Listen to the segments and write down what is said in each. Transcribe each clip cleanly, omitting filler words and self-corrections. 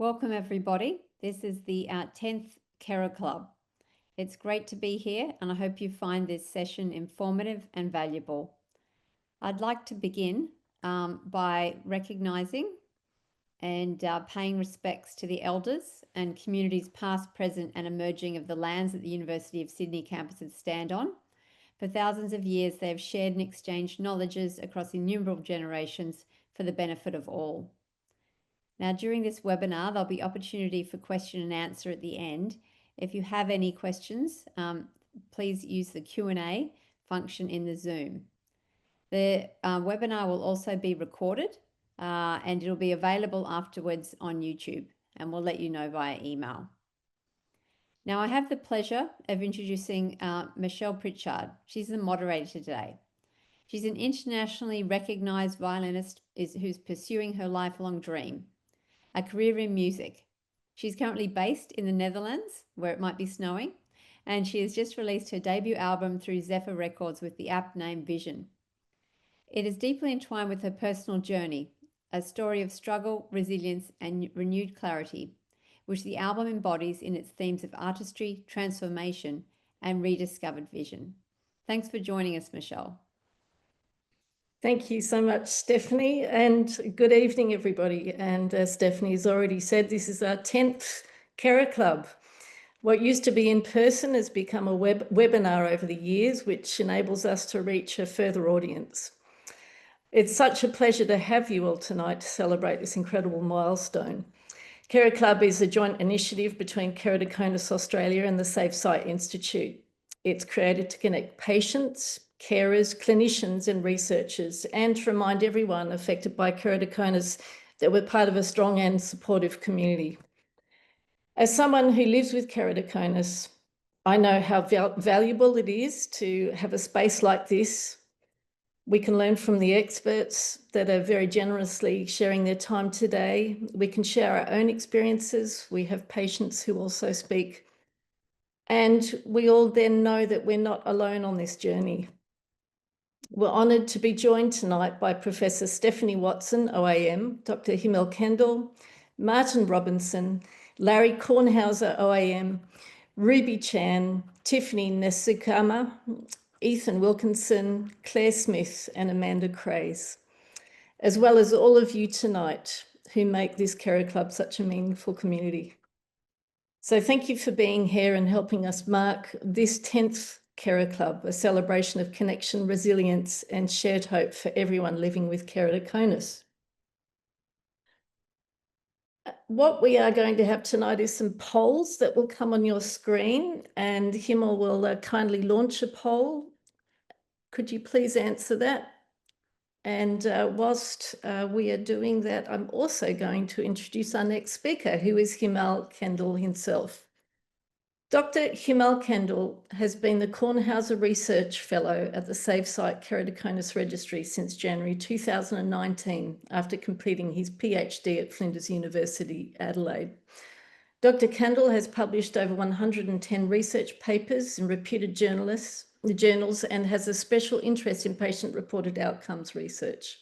Welcome everybody. This is the 10th KeraClub. It's great to be here and I hope you find this session informative and valuable. I'd like to begin by recognising and paying respects to the elders and communities past, present and emerging of the lands that the University of Sydney campuses stand on. For thousands of years they have shared and exchanged knowledges across innumerable generations for the benefit of all. Now, during this webinar, there'll be opportunity for question and answer at the end. If you have any questions, please use the Q&A function in the Zoom. The webinar will also be recorded and it'll be available afterwards on YouTube, and we'll let you know via email. Now, I have the pleasure of introducing Michelle Pritchard. She's the moderator today. She's an internationally recognized violinist who's pursuing her lifelong dream, a career in music. She's currently based in the Netherlands, where it might be snowing, and she has just released her debut album through Zephyr Records with the apt name Vision. It is deeply entwined with her personal journey, a story of struggle, resilience, and renewed clarity, which the album embodies in its themes of artistry, transformation, and rediscovered vision. Thanks for joining us, Michelle. Thank you so much, Stephanie, and good evening, everybody. And as Stephanie has already said, this is our 10th KeraClub. What used to be in person has become a webinar over the years, which enables us to reach a further audience. It's such a pleasure to have you all tonight to celebrate this incredible milestone. KeraClub is a joint initiative between Keratoconus Australia and the Save Sight Institute. It's created to connect patients, carers, clinicians and researchers, and to remind everyone affected by keratoconus that we're part of a strong and supportive community. As someone who lives with keratoconus, I know how valuable it is to have a space like this. We can learn from the experts that are very generously sharing their time today. We can share our own experiences. We have patients who also speak. And we all then know that we're not alone on this journey. We're honoured to be joined tonight by Professor Stephanie Watson OAM, Dr. Himal Kandel, Martin Robinson, Larry Kornhauser OAM, Ruby Chan, Tiffney Nesakumar, Ethan Wilkinson, Clare Smith and Amanda Craze, as well as all of you tonight who make this KeraClub such a meaningful community. So thank you for being here and helping us mark this 10th KeraClub, a celebration of connection, resilience and shared hope for everyone living with keratoconus. What we are going to have tonight is some polls that will come on your screen, and Himal will kindly launch a poll. Could you please answer that? And whilst we are doing that, I'm also going to introduce our next speaker, who is Himal Kandel himself. Dr. Himal Kandel has been the Kornhauser Research Fellow at the Save Sight Keratoconus Registry since January 2019, after completing his PhD at Flinders University, Adelaide. Dr. Kandel has published over 110 research papers in reputed journals and has a special interest in patient-reported outcomes research.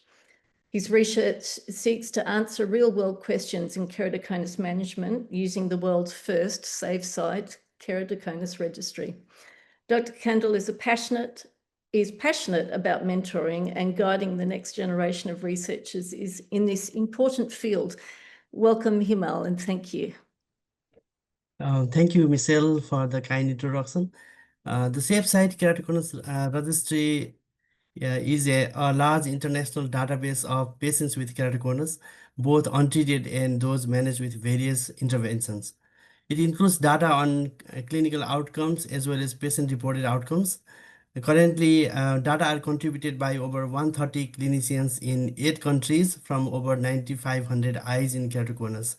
His research seeks to answer real-world questions in keratoconus management using the world's first Save Sight Keratoconus Registry. Dr. Kandel is passionate about mentoring and guiding the next generation of researchers in this important field. Welcome, Himal, and thank you. Thank you, Michelle, for the kind introduction. The Save Sight Keratoconus Registry is a large international database of patients with keratoconus, both untreated and those managed with various interventions. It includes data on clinical outcomes as well as patient-reported outcomes. Currently, data are contributed by over 130 clinicians in 8 countries from over 9,500 eyes in keratoconus.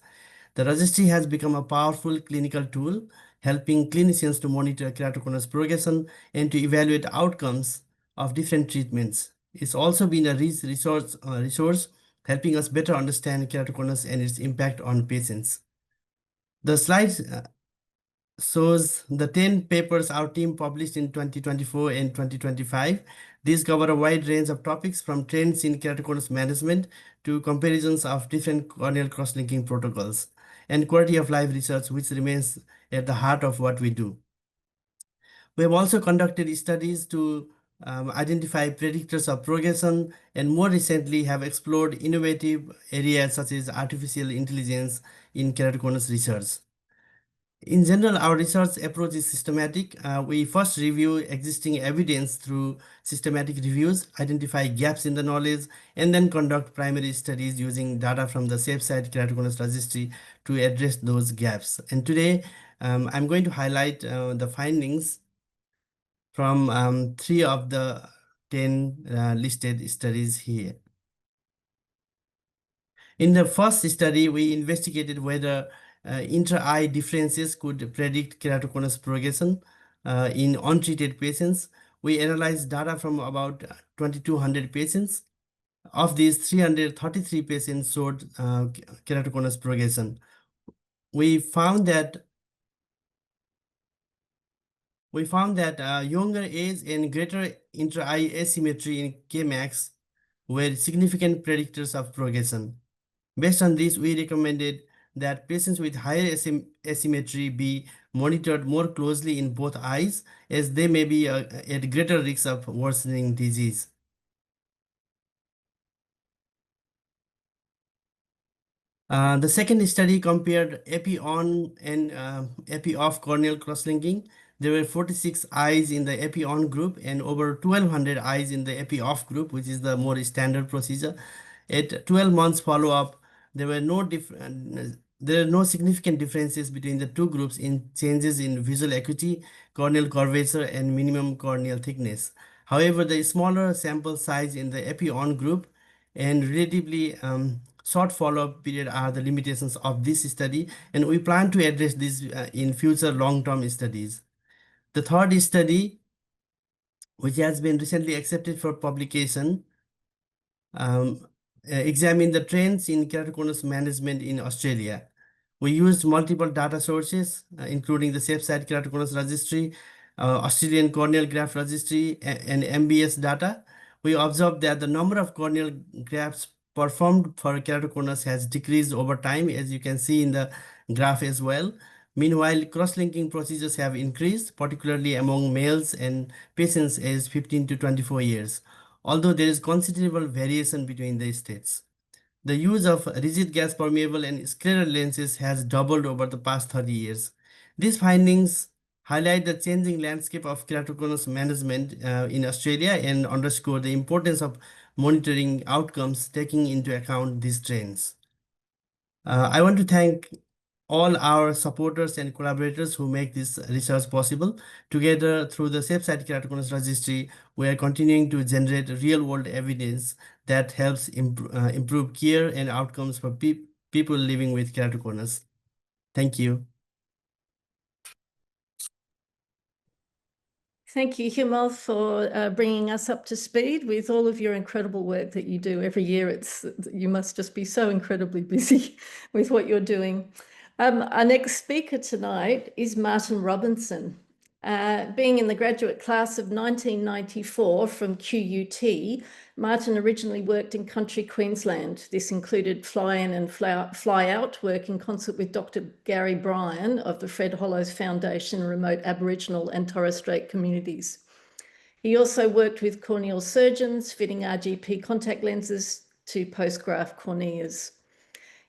The registry has become a powerful clinical tool, helping clinicians to monitor keratoconus progression and to evaluate outcomes of different treatments. It's also been a rich resource helping us better understand keratoconus and its impact on patients. The slide shows the 10 papers our team published in 2024 and 2025. These cover a wide range of topics from trends in keratoconus management to comparisons of different corneal cross-linking protocols. and quality of life research, which remains at the heart of what we do. We have also conducted studies to identify predictors of progression, and more recently have explored innovative areas such as artificial intelligence in keratoconus research. In general, our research approach is systematic. We first review existing evidence through systematic reviews, identify gaps in the knowledge, and then conduct primary studies using data from the Save Sight Keratoconus Registry to address those gaps. And today, I'm going to highlight the findings from 3 of the 10 listed studies here. In the first study, we investigated whether intra-eye differences could predict keratoconus progression in untreated patients. We analyzed data from about 2,200 patients. Of these, 333 patients showed keratoconus progression. We found that younger age and greater intra-eye asymmetry in Kmax were significant predictors of progression. Based on this, we recommended that patients with higher asymmetry be monitored more closely in both eyes, as they may be at greater risk of worsening disease. The second study compared epi-on and epi-off corneal cross-linking. There were 46 eyes in the epi-on group and over 1,200 eyes in the epi-off group, which is the more standard procedure. At 12 months follow-up, there are no significant differences between the two groups in changes in visual acuity, corneal curvature, and minimum corneal thickness. However, the smaller sample size in the epi-on group and relatively short follow-up period are the limitations of this study, and we plan to address this in future long-term studies. The third study, which has been recently accepted for publication, examine the trends in keratoconus management in Australia. We used multiple data sources, including the Save Sight Keratoconus Registry, Australian Corneal Graft Registry, and MBS data. We observed that the number of corneal grafts performed for keratoconus has decreased over time, as you can see in the graph as well. Meanwhile, cross-linking procedures have increased, particularly among males and patients aged 15 to 24 years, although there is considerable variation between the states. The use of rigid gas permeable and scleral lenses has doubled over the past 30 years. These findings highlight the changing landscape of keratoconus management in Australia and underscore the importance of monitoring outcomes taking into account these trends. I want to thank all our supporters and collaborators who make this research possible. Together, through the Save Sight Keratoconus Registry, we are continuing to generate real-world evidence that helps improve care and outcomes for people living with keratoconus. Thank you. Thank you, Himal, for bringing us up to speed with all of your incredible work that you do every year. You must just be so incredibly busy with what you're doing. Our next speaker tonight is Martin Robinson. Being in the graduate class of 1994 from QUT, Martin originally worked in country Queensland. This included fly-in and fly-out work in concert with Dr. Gary Bryan of the Fred Hollows Foundation Remote Aboriginal and Torres Strait communities. He also worked with corneal surgeons fitting RGP contact lenses to post-graft corneas.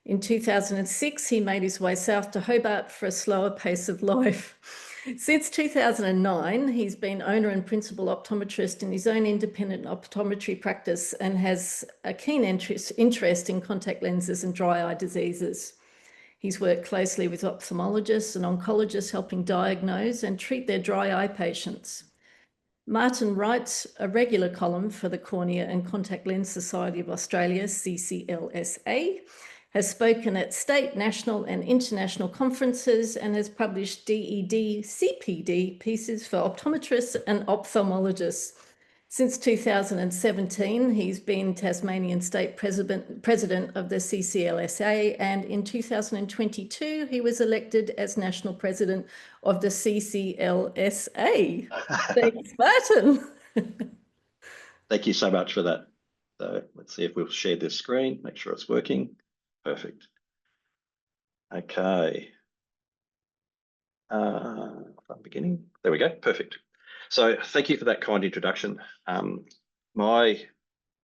In 2006, he made his way south to Hobart for a slower pace of life. Since 2009, he's been owner and principal optometrist in his own independent optometry practice and has a keen interest in contact lenses and dry eye diseases. He's worked closely with ophthalmologists and oncologists helping diagnose and treat their dry eye patients. Martin writes a regular column for the Cornea and Contact Lens Society of Australia, CCLSA, has spoken at state, national and international conferences and has published DED CPD pieces for optometrists and ophthalmologists. Since 2017, he's been Tasmanian State President of the CCLSA, and in 2022, he was elected as National President of the CCLSA. Thanks, Martin. Thank you so much for that. So let's see if we'll share this screen, make sure it's working. Perfect. Okay. From beginning. There we go. Perfect. So thank you for that kind introduction. My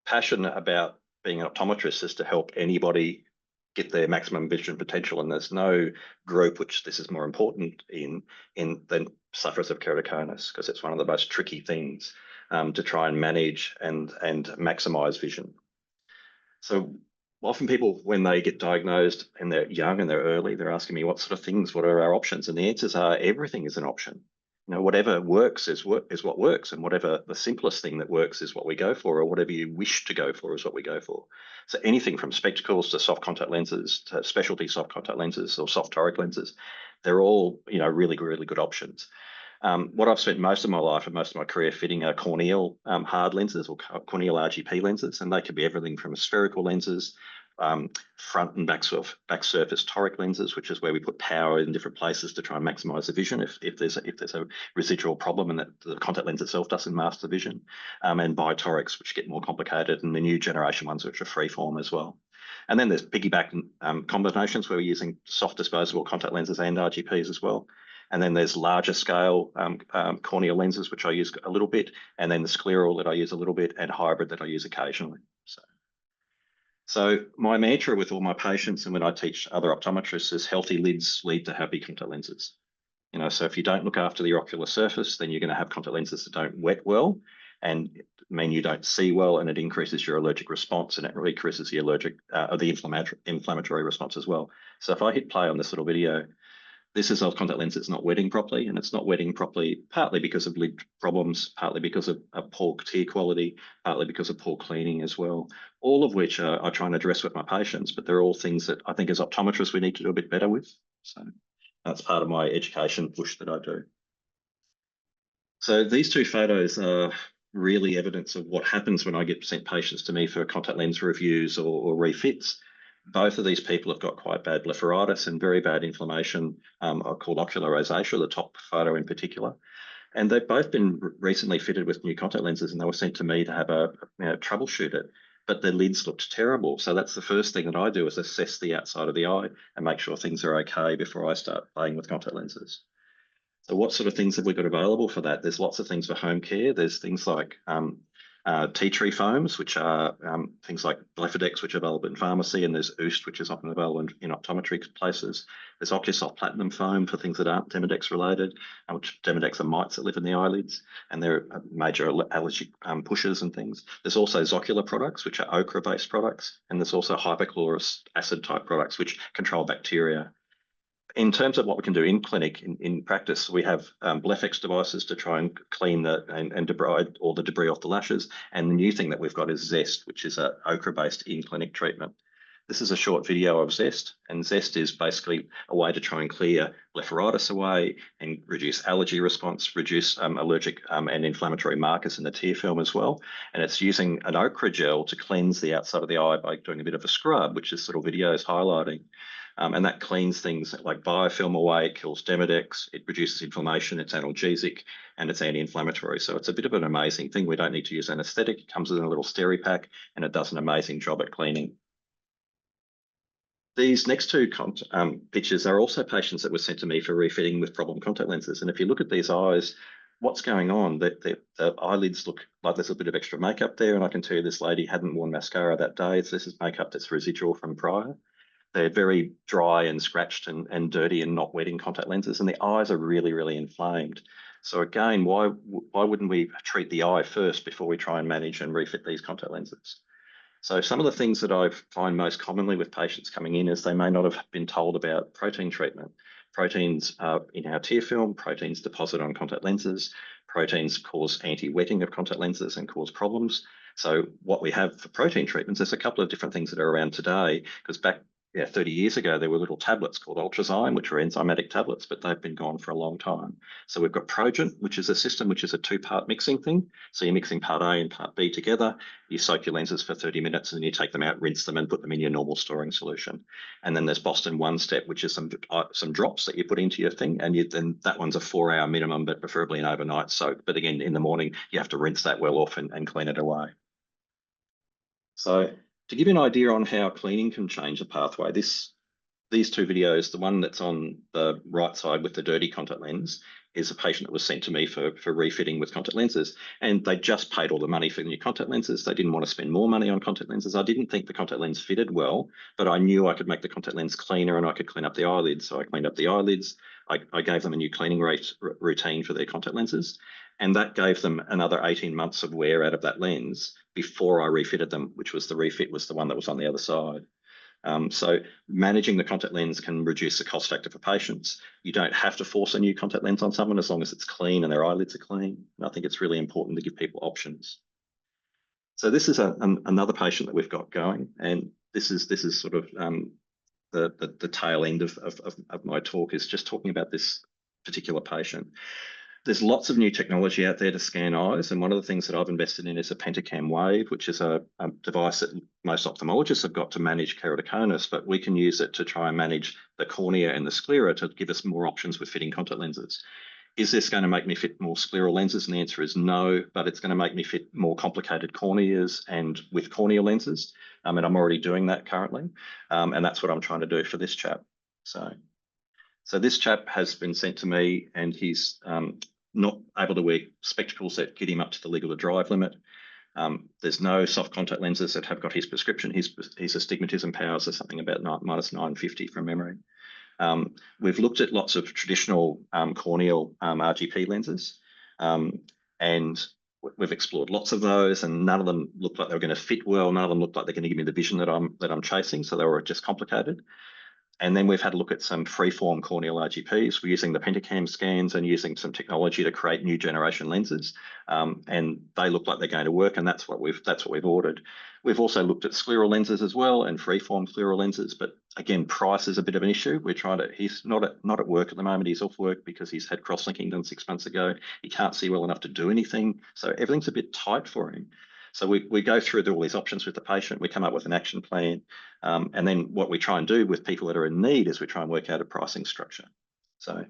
passion about being an optometrist is to help anybody get their maximum vision potential, and there's no group which this is more important in than sufferers of keratoconus, because it's one of the most tricky things to try and manage and maximize vision. So often people, when they get diagnosed and they're young and they're early, they're asking me what sort of things, what are our options? And the answers are everything is an option. You know, whatever works is what works, and whatever the simplest thing that works is what we go for, or whatever you wish to go for is what we go for. So anything from spectacles to soft contact lenses to specialty soft contact lenses or soft toric lenses, they're all, you know, really, really good options. What I've spent most of my life and most of my career fitting are corneal hard lenses, or corneal RGP lenses, and they can be everything from spherical lenses, front and back surface toric lenses, which is where we put power in different places to try and maximize the vision if there's a residual problem and that the contact lens itself doesn't mask the vision, and bitorics, which get more complicated, and the new generation ones which are freeform as well. And then there's piggyback combinations where we're using soft disposable contact lenses and RGPs as well. And then there's larger scale corneal lenses, which I use a little bit, and then the scleral that I use a little bit, and hybrid that I use occasionally. So my mantra with all my patients and when I teach other optometrists is healthy lids lead to happy contact lenses. You know, so if you don't look after the ocular surface, then you're going to have contact lenses that don't wet well, and mean you don't see well, and it increases your allergic response, and it really increases the inflammatory response as well. So if I hit play on this little video, this is a contact lens that's not wetting properly, and it's not wetting properly partly because of lid problems, partly because of poor tear quality, partly because of poor cleaning as well, all of which I try and address with my patients, but they're all things that I think as optometrists we need to do a bit better with. So that's part of my education push that I do. So these two photos are really evidence of what happens when I get sent patients to me for contact lens reviews or refits. Both of these people have got quite bad blepharitis and very bad inflammation called ocular rosacea, the top photo in particular. And they've both been recently fitted with new contact lenses, and they were sent to me to have a troubleshoot it, but their lids looked terrible. So that's the first thing that I do, is assess the outside of the eye and make sure things are okay before I start playing with contact lenses. So what sort of things have we got available for that? There's lots of things for home care. There's things like tea tree foams, which are things like Blefadex, which are available in pharmacy, and there's Oost, which is often available in optometry places. There's Ocusoft Platinum foam for things that aren't Demodex related, which Demodex are mites that live in the eyelids, and they're major allergy pushers and things. There's also Zocular products, which are ochre-based products, and there's also hypochlorous acid type products, which control bacteria. In terms of what we can do in clinic, in practice, we have Blefex devices to try and clean and debride all the debris off the lashes. And the new thing that we've got is Zest, which is an ochre-based in-clinic treatment. This is a short video of Zest, and Zest is basically a way to try and clear blepharitis away and reduce allergy response, reduce allergic and inflammatory markers in the tear film as well. And it's using an ochre gel to cleanse the outside of the eye by doing a bit of a scrub, which this little video is highlighting. And that cleans things like biofilm away, it kills Demodex, it reduces inflammation, it's analgesic, and it's anti-inflammatory. So it's a bit of an amazing thing. We don't need to use anesthetic. It comes in a little steri pack, and it does an amazing job at cleaning. These next two pictures are also patients that were sent to me for refitting with problem contact lenses. And if you look at these eyes, what's going on? The eyelids look like there's a bit of extra makeup there, and I can tell you this lady hadn't worn mascara that day. So this is makeup that's residual from prior. They're very dry and scratched and dirty and not wetting contact lenses, and the eyes are really, really inflamed. So again, why wouldn't we treat the eye first before we try and manage and refit these contact lenses? So some of the things that I find most commonly with patients coming in is they may not have been told about protein treatment. Proteins in our tear film, proteins deposit on contact lenses, proteins cause anti-wetting of contact lenses and cause problems. So what we have for protein treatments, there's a couple of different things that are around today, because back 30 years ago, there were little tablets called Ultrazyme, which were enzymatic tablets, but they've been gone for a long time. So we've got Progent, which is a system which is a two-part mixing thing. So you're mixing part A and part B together. You soak your lenses for 30 minutes, and then you take them out, rinse them, and put them in your normal storing solution. And then there's Boston One Step, which is some drops that you put into your thing, and then that one's a 4-hour minimum, but preferably an overnight soak. But again, in the morning, you have to rinse that well off and clean it away. So to give you an idea on how cleaning can change the pathway, this these two videos, the one that's on the right side with the dirty contact lens is a patient that was sent to me for refitting with contact lenses, and they just paid all the money for new contact lenses. They didn't want to spend more money on contact lenses. I didn't think the contact lens fitted well, but I knew I could make the contact lens cleaner and I could clean up the eyelids. So I cleaned up the eyelids. I gave them a new cleaning routine for their contact lenses, and that gave them another 18 months of wear out of that lens before I refitted them, which was the refit was the one that was on the other side. So managing the contact lens can reduce the cost factor for patients. You don't have to force a new contact lens on someone as long as it's clean and their eyelids are clean. And I think it's really important to give people options. So this is another patient that we've got going, and this is sort of the tail end of my talk, is just talking about this particular patient. There's lots of new technology out there to scan eyes, and one of the things that I've invested in is a Pentacam Wave, which is a device that most ophthalmologists have got to manage keratoconus, but we can use it to try and manage the cornea and the sclera to give us more options with fitting contact lenses. Is this going to make me fit more scleral lenses? And the answer is no, but it's going to make me fit more complicated corneas and with corneal lenses, and I'm already doing that currently, and that's what I'm trying to do for this chap. So this chap has been sent to me, and he's not able to wear spectacles that get him up to the legal to drive limit. There's no soft contact lenses that have got his prescription. His astigmatism powers are something about minus 950 from memory. We've looked at lots of traditional corneal RGP lenses, and we've explored lots of those, and none of them looked like they were going to fit well. None of them looked like they're going to give me the vision that I'm chasing, so they were just complicated. And then we've had a look at some freeform corneal RGPs. We're using the Pentacam scans and using some technology to create new generation lenses, and they look like they're going to work, and that's what we've ordered. We've also looked at scleral lenses as well, and freeform scleral lenses, but again, price is a bit of an issue. He's not at work at the moment. He's off work because he's had cross-linking done 6 months ago. He can't see well enough to do anything, so everything's a bit tight for him. So we go through all these options with the patient, we come up with an action plan, and then what we try and do with people that are in need is we try and work out a pricing structure. So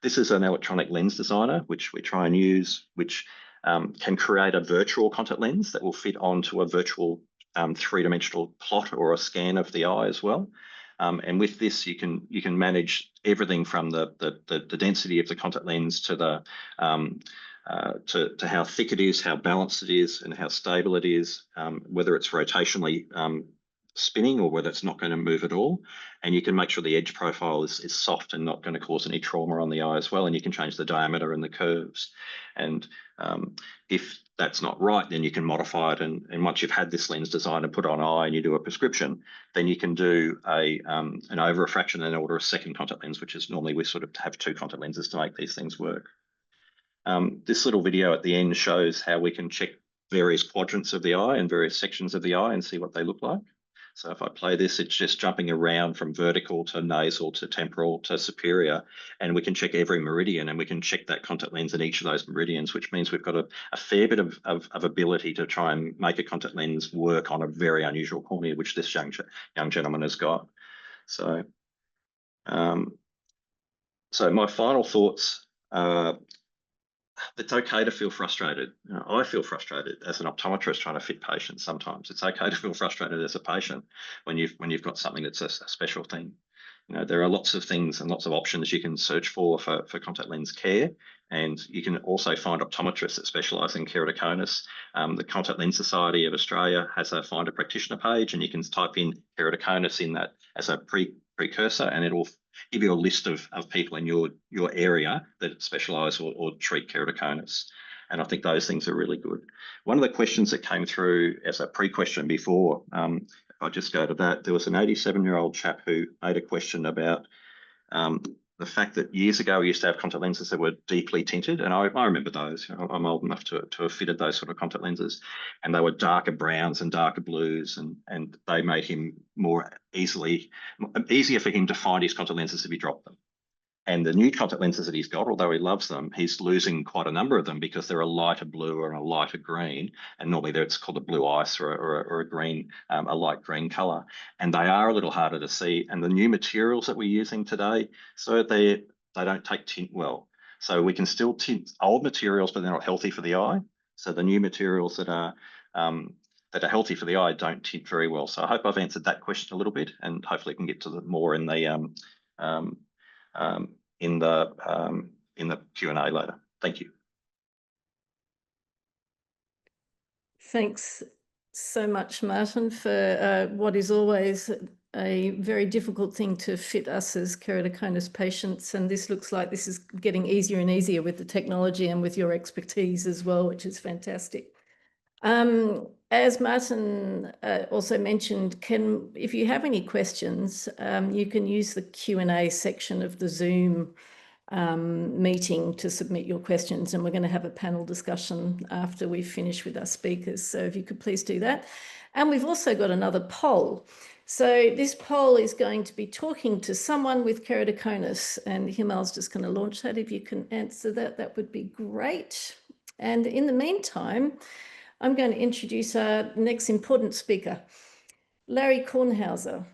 this is an electronic lens designer, which we try and use, which can create a virtual contact lens that will fit onto a virtual three-dimensional plot or a scan of the eye as well. And with this, you can manage everything from the density of the contact lens to the to how thick it is, how balanced it is, and how stable it is, whether it's rotationally spinning or whether it's not going to move at all. And you can make sure the edge profile is soft and not going to cause any trauma on the eye as well. And you can change the diameter and the curves. And if that's not right, then you can modify it. And once you've had this lens designed and put on eye and you do a prescription, then you can do an over refraction and order a second contact lens, which is normally we sort of have two contact lenses to make these things work. This little video at the end shows how we can check various quadrants of the eye and various sections of the eye and see what they look like. So if I play this, it's just jumping around from vertical to nasal to temporal to superior, and we can check every meridian, and we can check that contact lens in each of those meridians, which means we've got a fair bit of ability to try and make a contact lens work on a very unusual cornea, which this young gentleman has got. So, so my final thoughts are, it's okay to feel frustrated. You know, I feel frustrated as an optometrist trying to fit patients sometimes. It's okay to feel frustrated as a patient when you've got something that's a special thing. You know, there are lots of things and lots of options you can search for contact lens care, and you can also find optometrists that specialise in keratoconus. The Contact Lens Society of Australia has a Find a Practitioner page, and you can type in keratoconus in that as a precursor, and it will give you a list of people in your area that specialise or treat keratoconus. And I think those things are really good. One of the questions that came through as a pre-question before, if I just go to that, there was an 87-year-old chap who made a question about the fact that years ago we used to have contact lenses that were deeply tinted, and I remember those. You know, I'm old enough to have fitted those sort of contact lenses, and they were darker browns and darker blues, and they made him easier for him to find his contact lenses if he dropped them. And the new contact lenses that he's got, although he loves them, he's losing quite a number of them because they're a lighter blue or a lighter green. And normally it's called a blue ice or a green, a light green colour. And they are a little harder to see. And the new materials that we're using today, so they don't take tint well. So we can still tint old materials, but they're not healthy for the eye. So the new materials that are that are healthy for the eye don't tint very well. So I hope I've answered that question a little bit, and hopefully can get to the more in the Q&A later. Thank you. Thanks so much, Martin, for what is always a very difficult thing to fit us as keratoconus patients. And this looks like this is getting easier and easier with the technology and with your expertise as well, which is fantastic. As Martin also mentioned, if you have any questions, you can use the Q&A section of the Zoom meeting to submit your questions, and we're going to have a panel discussion after we finish with our speakers. So if you could please do that. And we've also got another poll. So this poll is going to be talking to someone with keratoconus, and Himal's just going to launch that. If you can answer that, that would be great. And in the meantime, I'm going to introduce our next important speaker, Larry Kornhauser.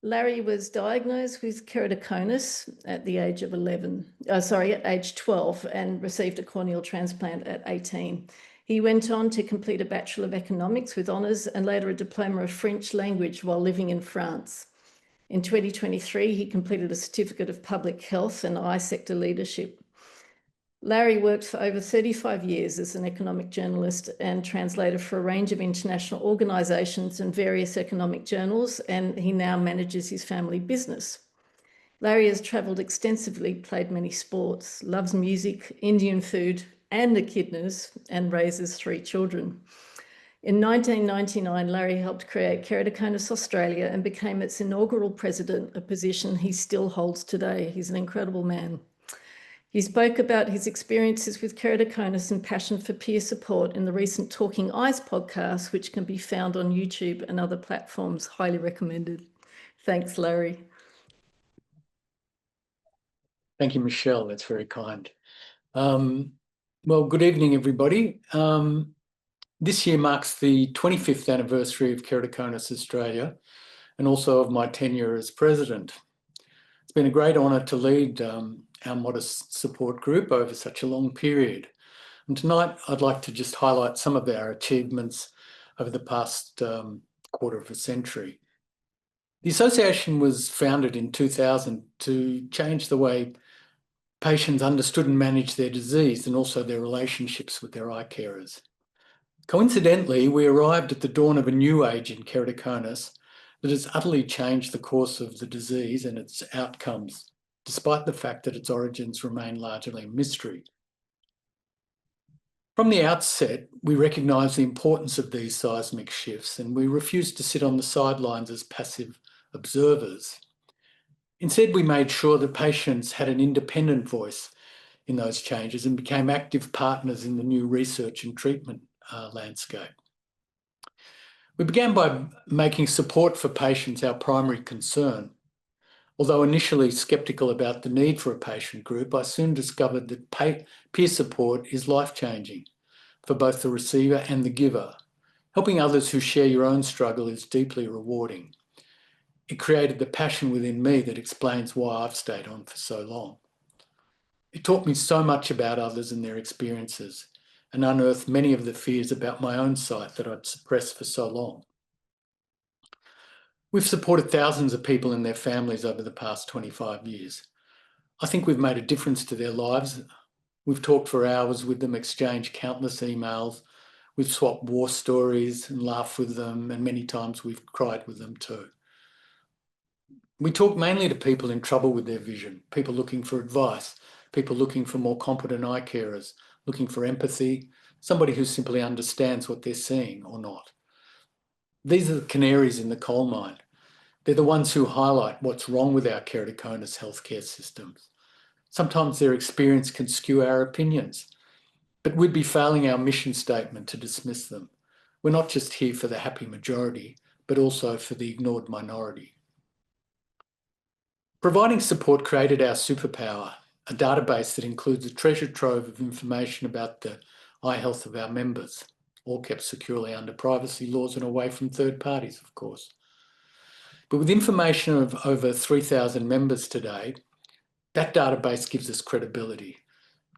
Larry was diagnosed with keratoconus at the age of at age 12, and received a corneal transplant at 18. He went on to complete a Bachelor of Economics with honours and later a Diploma of French language while living in France. In 2023, he completed a Certificate of Public Health and Eye Sector Leadership. Larry worked for over 35 years as an economic journalist and translator for a range of international organisations and various economic journals, and he now manages his family business. Larry has travelled extensively, played many sports, loves music, Indian food and echidnas, and raises 3 children. In 1999, Larry helped create Keratoconus Australia and became its inaugural president, a position he still holds today. He's an incredible man. He spoke about his experiences with keratoconus and passion for peer support in the recent Talking Eyes podcast, which can be found on YouTube and other platforms. Highly recommended. Thanks, Larry. Thank you, Michelle. That's very kind. Well, good evening, everybody. This year marks the 25th anniversary of Keratoconus Australia and also of my tenure as president. It's been a great honour to lead our modest support group over such a long period. And tonight, I'd like to just highlight some of our achievements over the past quarter of a century. The association was founded in 2000 to change the way patients understood and managed their disease and also their relationships with their eye carers. Coincidentally, we arrived at the dawn of a new age in keratoconus that has utterly changed the course of the disease and its outcomes, despite the fact that its origins remain largely a mystery. From the outset, we recognised the importance of these seismic shifts, and we refused to sit on the sidelines as passive observers. Instead, we made sure that patients had an independent voice in those changes and became active partners in the new research and treatment landscape. We began by making support for patients our primary concern. Although initially sceptical about the need for a patient group, I soon discovered that peer support is life-changing for both the receiver and the giver. Helping others who share your own struggle is deeply rewarding. It created the passion within me that explains why I've stayed on for so long. It taught me so much about others and their experiences, and unearthed many of the fears about my own sight that I'd suppressed for so long. We've supported thousands of people and their families over the past 25 years. I think we've made a difference to their lives. We've talked for hours with them, exchanged countless emails. We've swapped war stories and laughed with them, and many times we've cried with them too. We talk mainly to people in trouble with their vision, people looking for advice, people looking for more competent eye carers, looking for empathy, somebody who simply understands what they're seeing or not. These are the canaries in the coal mine. They're the ones who highlight what's wrong with our keratoconus healthcare systems. Sometimes their experience can skew our opinions, but we'd be failing our mission statement to dismiss them. We're not just here for the happy majority, but also for the ignored minority. Providing support created our superpower, a database that includes a treasure trove of information about the eye health of our members, all kept securely under privacy laws and away from third parties, of course. But with information of over 3,000 members today, that database gives us credibility,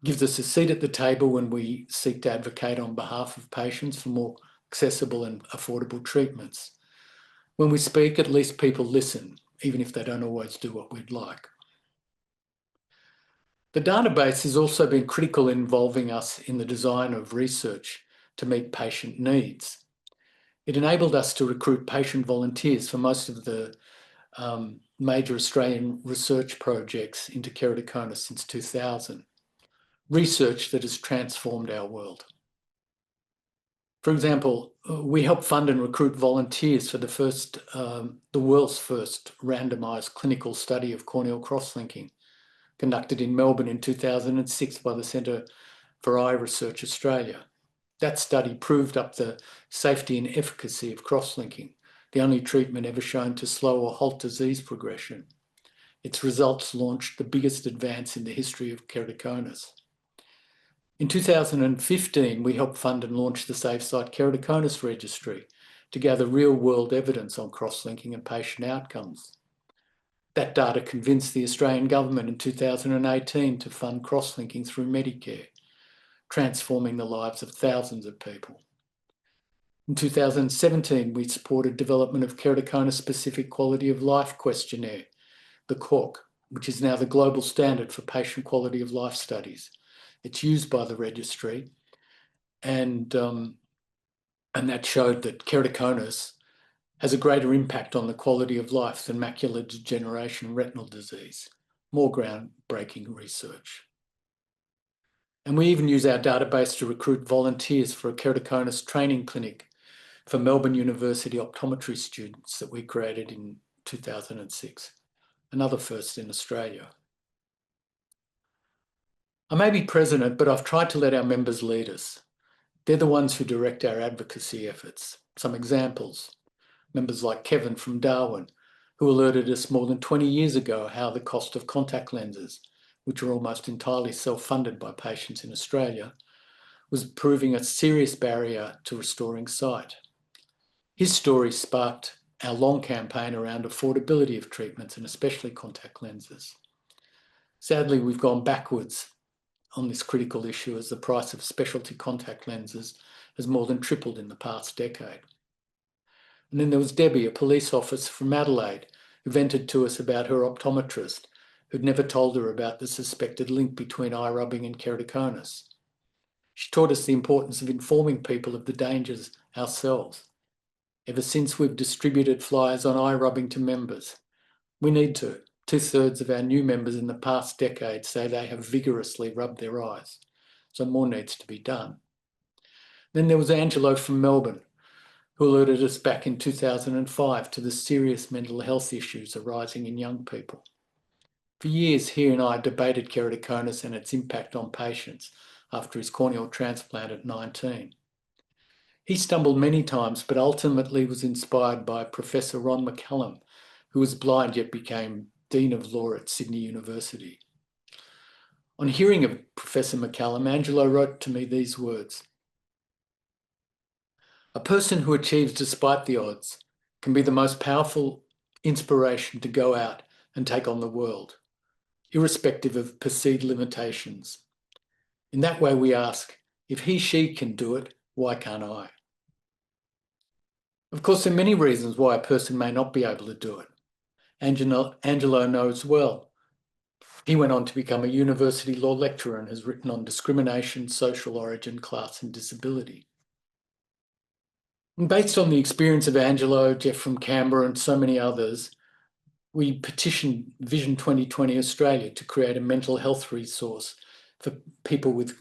gives us a seat at the table when we seek to advocate on behalf of patients for more accessible and affordable treatments. When we speak, at least people listen, even if they don't always do what we'd like. The database has also been critical in involving us in the design of research to meet patient needs. It enabled us to recruit patient volunteers for most of the major Australian research projects into keratoconus since 2000, research that has transformed our world. For example, we helped fund and recruit volunteers for the world's first randomised clinical study of corneal cross-linking, conducted in Melbourne in 2006 by the Centre for Eye Research Australia. That study proved up the safety and efficacy of cross-linking, the only treatment ever shown to slow or halt disease progression. Its results launched the biggest advance in the history of keratoconus. In 2015, we helped fund and launch the Save Sight Keratoconus Registry to gather real-world evidence on cross-linking and patient outcomes. That data convinced the Australian government in 2018 to fund cross-linking through Medicare, transforming the lives of thousands of people. In 2017, we supported development of keratoconus-specific quality of life questionnaire, the QOC, which is now the global standard for patient quality of life studies. It's used by the registry, and that showed that keratoconus has a greater impact on the quality of life than macular degeneration and retinal disease. More groundbreaking research. And we even use our database to recruit volunteers for a keratoconus training clinic for Melbourne University optometry students that we created in 2006, another first in Australia. I may be president, but I've tried to let our members lead us. They're the ones who direct our advocacy efforts. Some examples. Members like Kevin from Darwin, who alerted us more than 20 years ago how the cost of contact lenses, which are almost entirely self-funded by patients in Australia, was proving a serious barrier to restoring sight. His story sparked our long campaign around affordability of treatments and especially contact lenses. Sadly, we've gone backwards on this critical issue as the price of specialty contact lenses has more than tripled in the past decade. And then there was Debbie, a police officer from Adelaide, who vented to us about her optometrist, who'd never told her about the suspected link between eye rubbing and keratoconus. She taught us the importance of informing people of the dangers ourselves. Ever since, we've distributed flyers on eye rubbing to members. We need to. 2/3 of our new members in the past decade say they have vigorously rubbed their eyes, so more needs to be done. Then there was Angelo from Melbourne, who alerted us back in 2005 to the serious mental health issues arising in young people. For years, he and I debated keratoconus and its impact on patients after his corneal transplant at 19. He stumbled many times, but ultimately was inspired by Professor Ron McCallum, who was blind yet became Dean of Law at Sydney University. On hearing of Professor McCallum, Angelo wrote to me these words: "A person who achieves despite the odds can be the most powerful inspiration to go out and take on the world, irrespective of perceived limitations. In that way, we ask, if she can do it, why can't I?" Of course, there are many reasons why a person may not be able to do it. Angelo knows well. He went on to become a university law lecturer and has written on discrimination, social origin, class, and disability. And based on the experience of Angelo, Jeff from Canberra, and so many others, we petitioned Vision 2020 Australia to create a mental health resource for people with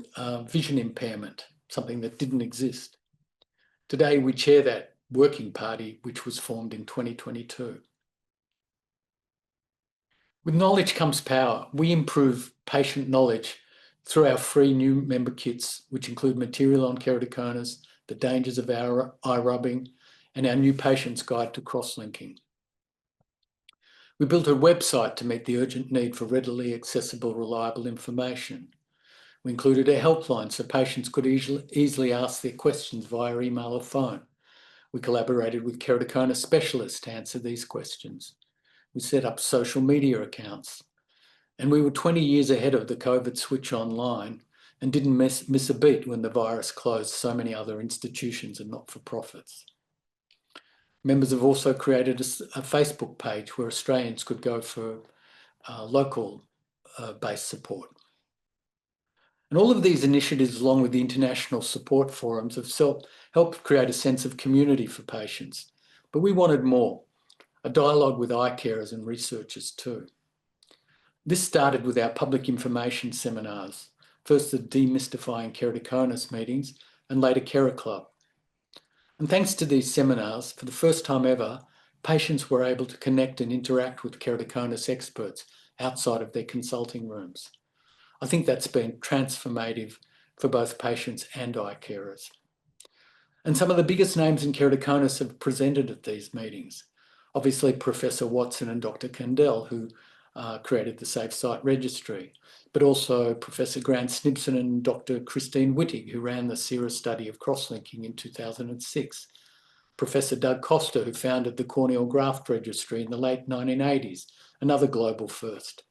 vision impairment, something that didn't exist. Today, we chair that working party, which was formed in 2022. With knowledge comes power. We improve patient knowledge through our free new member kits, which include material on keratoconus, the dangers of our eye rubbing, and our new patient's guide to cross-linking. We built a website to meet the urgent need for readily accessible, reliable information. We included a helpline so patients could easily ask their questions via email or phone. We collaborated with keratoconus specialists to answer these questions. We set up social media accounts. And we were 20 years ahead of the COVID switch online and didn't miss a beat when the virus closed so many other institutions and not-for-profits. Members have also created a Facebook page where Australians could go for local based support. And all of these initiatives, along with the international support forums, have helped create a sense of community for patients. But we wanted more, a dialogue with eye carers and researchers too. This started with our public information seminars, first the Demystifying Keratoconus meetings and later KeraClub. And thanks to these seminars, for the first time ever, patients were able to connect and interact with keratoconus experts outside of their consulting rooms. I think that's been transformative for both patients and eye carers. And some of the biggest names in keratoconus have presented at these meetings. Obviously, Professor Watson and Dr. Kandel, who created the Save Sight Registry, but also Professor Grant Snibson and Dr. Christine Wittig, who ran the SERA study of cross-linking in 2006. Professor Doug Costa, who founded the Corneal Graft Registry in the late 1980s, another global first.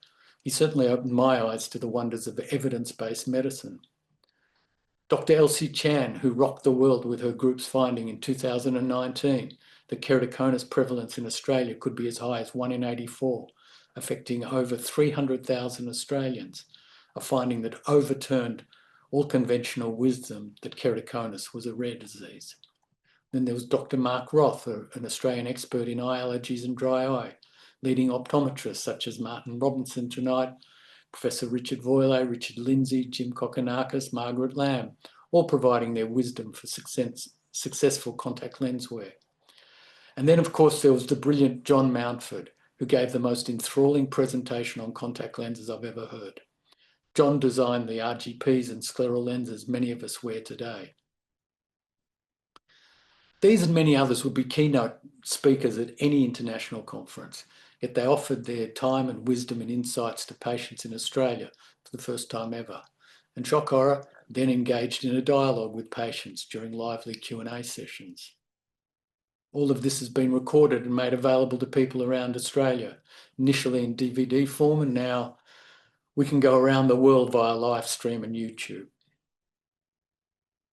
He certainly opened my eyes to the wonders of evidence-based medicine. Dr. Elsie Chan, who rocked the world with her group's finding in 2019 that keratoconus prevalence in Australia could be as high as 1 in 84, affecting over 300,000 Australians, a finding that overturned all conventional wisdom that keratoconus was a rare disease. Then there was Dr. Mark Roth, an Australian expert in eye allergies and dry eye, leading optometrists such as Martin Robinson tonight, Professor Richard Voilet, Richard Lindsay, Jim Kokonakis, Margaret Lamb, all providing their wisdom for successful contact lens wear. And then, of course, there was the brilliant John Mountford, who gave the most enthralling presentation on contact lenses I've ever heard. John designed the RGPs and scleral lenses many of us wear today. These and many others would be keynote speakers at any international conference, yet they offered their time and wisdom and insights to patients in Australia for the first time ever. And shock horror, then engaged in a dialogue with patients during lively Q&A sessions. All of this has been recorded and made available to people around Australia, initially in DVD form, and now we can go around the world via live stream and YouTube.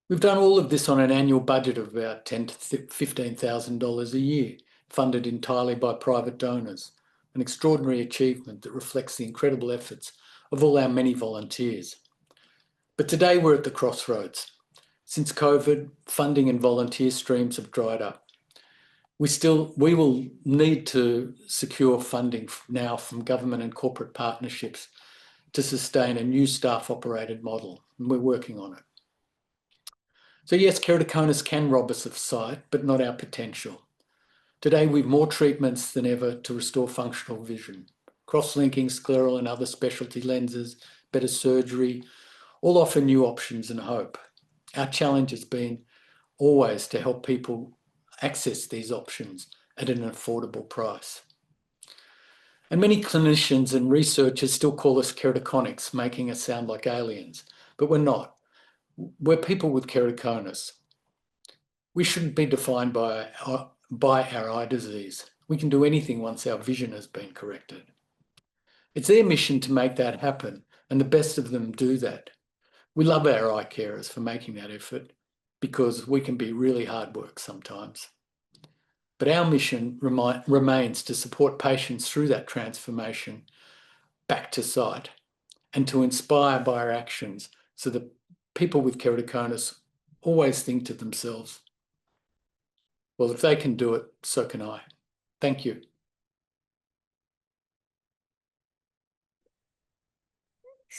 We've done all of this on an annual budget of about $10,000 to $15,000 a year, funded entirely by private donors, an extraordinary achievement that reflects the incredible efforts of all our many volunteers. But today we're at the crossroads. Since COVID, funding and volunteer streams have dried up. We will need to secure funding now from government and corporate partnerships to sustain a new staff-operated model, and we're working on it. So yes, keratoconus can rob us of sight, but not our potential. Today, we've more treatments than ever to restore functional vision. Cross-linking, scleral and other specialty lenses, better surgery, all offer new options and hope. Our challenge has been always to help people access these options at an affordable price. And many clinicians and researchers still call us keratoconics, making us sound like aliens, but we're not. We're people with keratoconus. We shouldn't be defined by our eye disease. We can do anything once our vision has been corrected. It's their mission to make that happen, and the best of them do that. We love our eye carers for making that effort because we can be really hard work sometimes. But our mission remains to support patients through that transformation back to sight and to inspire by our actions so that people with keratoconus always think to themselves, well, if they can do it, so can I. Thank you.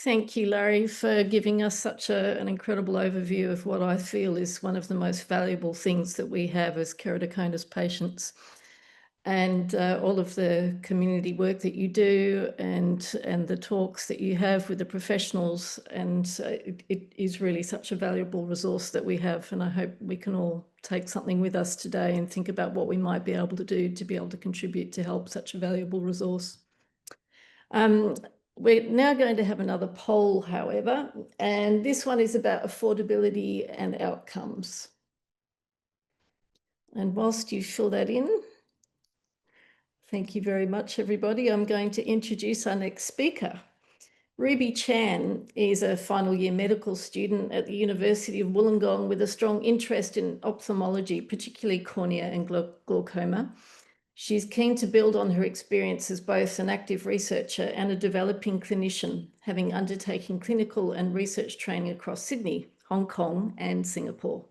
Thank you, Larry, for giving us such an incredible overview of what I feel is one of the most valuable things that we have as keratoconus patients, and all of the community work that you do and the talks that you have with the professionals. And it is really such a valuable resource that we have. And I hope we can all take something with us today and think about what we might be able to do to be able to contribute to help such a valuable resource. We're now going to have another poll, however, and this one is about affordability and outcomes. And whilst you fill that in, thank you very much, everybody. I'm going to introduce our next speaker. Ruby Chan is a final year medical student at the University of Wollongong with a strong interest in ophthalmology, particularly cornea and glaucoma. She's keen to build on her experience as both an active researcher and a developing clinician, having undertaken clinical and research training across Sydney, Hong Kong, and Singapore.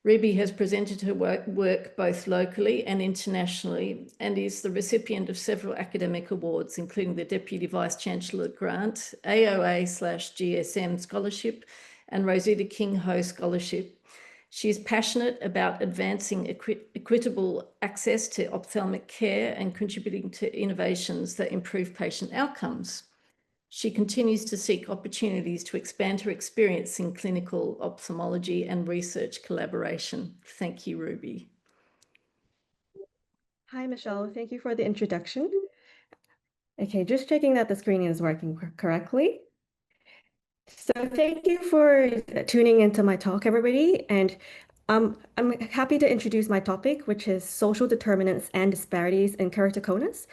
Ruby has presented her work both locally and internationally and is the recipient of several academic awards, including the Deputy Vice-Chancellor Grant, AOA/GSM Scholarship, and Rosita King Ho Scholarship. She is passionate about advancing equitable access to ophthalmic care and contributing to innovations that improve patient outcomes. She continues to seek opportunities to expand her experience in clinical ophthalmology and research collaboration. Thank you, Ruby. Hi, Michelle. Thank you for the introduction. Okay, just checking that the screen is working correctly. So thank you for tuning into my talk, everybody. And I'm happy to introduce my topic, which is social determinants and disparities in keratoconus.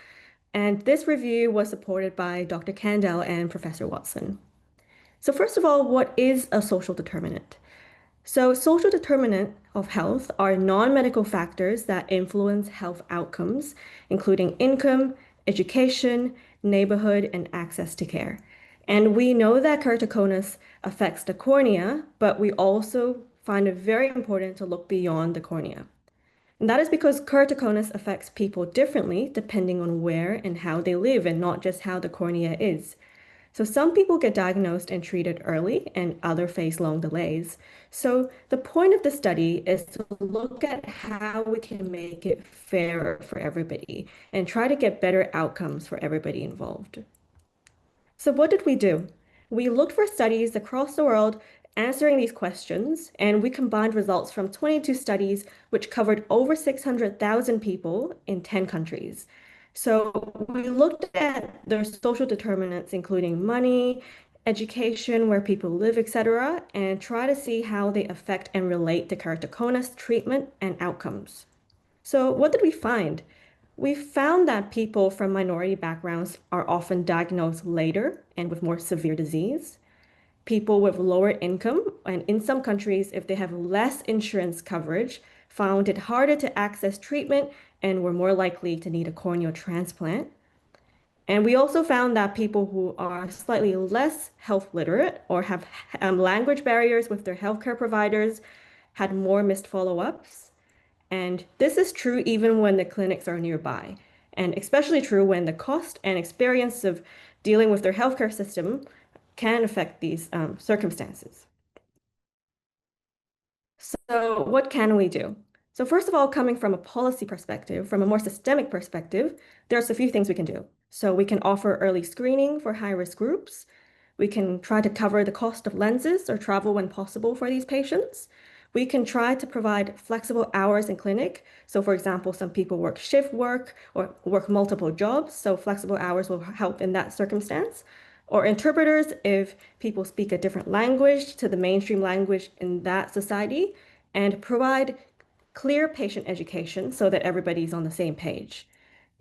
And this review was supported by Dr. Kandel and Professor Watson. So first of all, what is a social determinant? So social determinants of health are non-medical factors that influence health outcomes, including income, education, neighborhood, and access to care. And we know that keratoconus affects the cornea, but we also find it very important to look beyond the cornea. And that is because keratoconus affects people differently depending on where and how they live, and not just how the cornea is. So some people get diagnosed and treated early, and others face long delays. So the point of the study is to look at how we can make it fairer for everybody and try to get better outcomes for everybody involved. So what did we do? We looked for studies across the world answering these questions, and we combined results from 22 studies which covered over 600,000 people in 10 countries. So we looked at their social determinants, including money, education, where people live, etc., and try to see how they affect and relate to keratoconus treatment and outcomes. So what did we find? We found that people from minority backgrounds are often diagnosed later and with more severe disease. People with lower income, and in some countries, if they have less insurance coverage, found it harder to access treatment and were more likely to need a corneal transplant. And we also found that people who are slightly less health literate or have language barriers with their healthcare providers had more missed follow-ups. And this is true even when the clinics are nearby, and especially true when the cost and experience of dealing with their healthcare system can affect these circumstances. So what can we do? So first of all, coming from a policy perspective, from a more systemic perspective, there's a few things we can do. So we can offer early screening for high-risk groups. We can try to cover the cost of lenses or travel when possible for these patients. We can try to provide flexible hours in clinic. So for example, some people work shift work or work multiple jobs. So flexible hours will help in that circumstance. Or interpreters if people speak a different language to the mainstream language in that society, and provide clear patient education so that everybody's on the same page.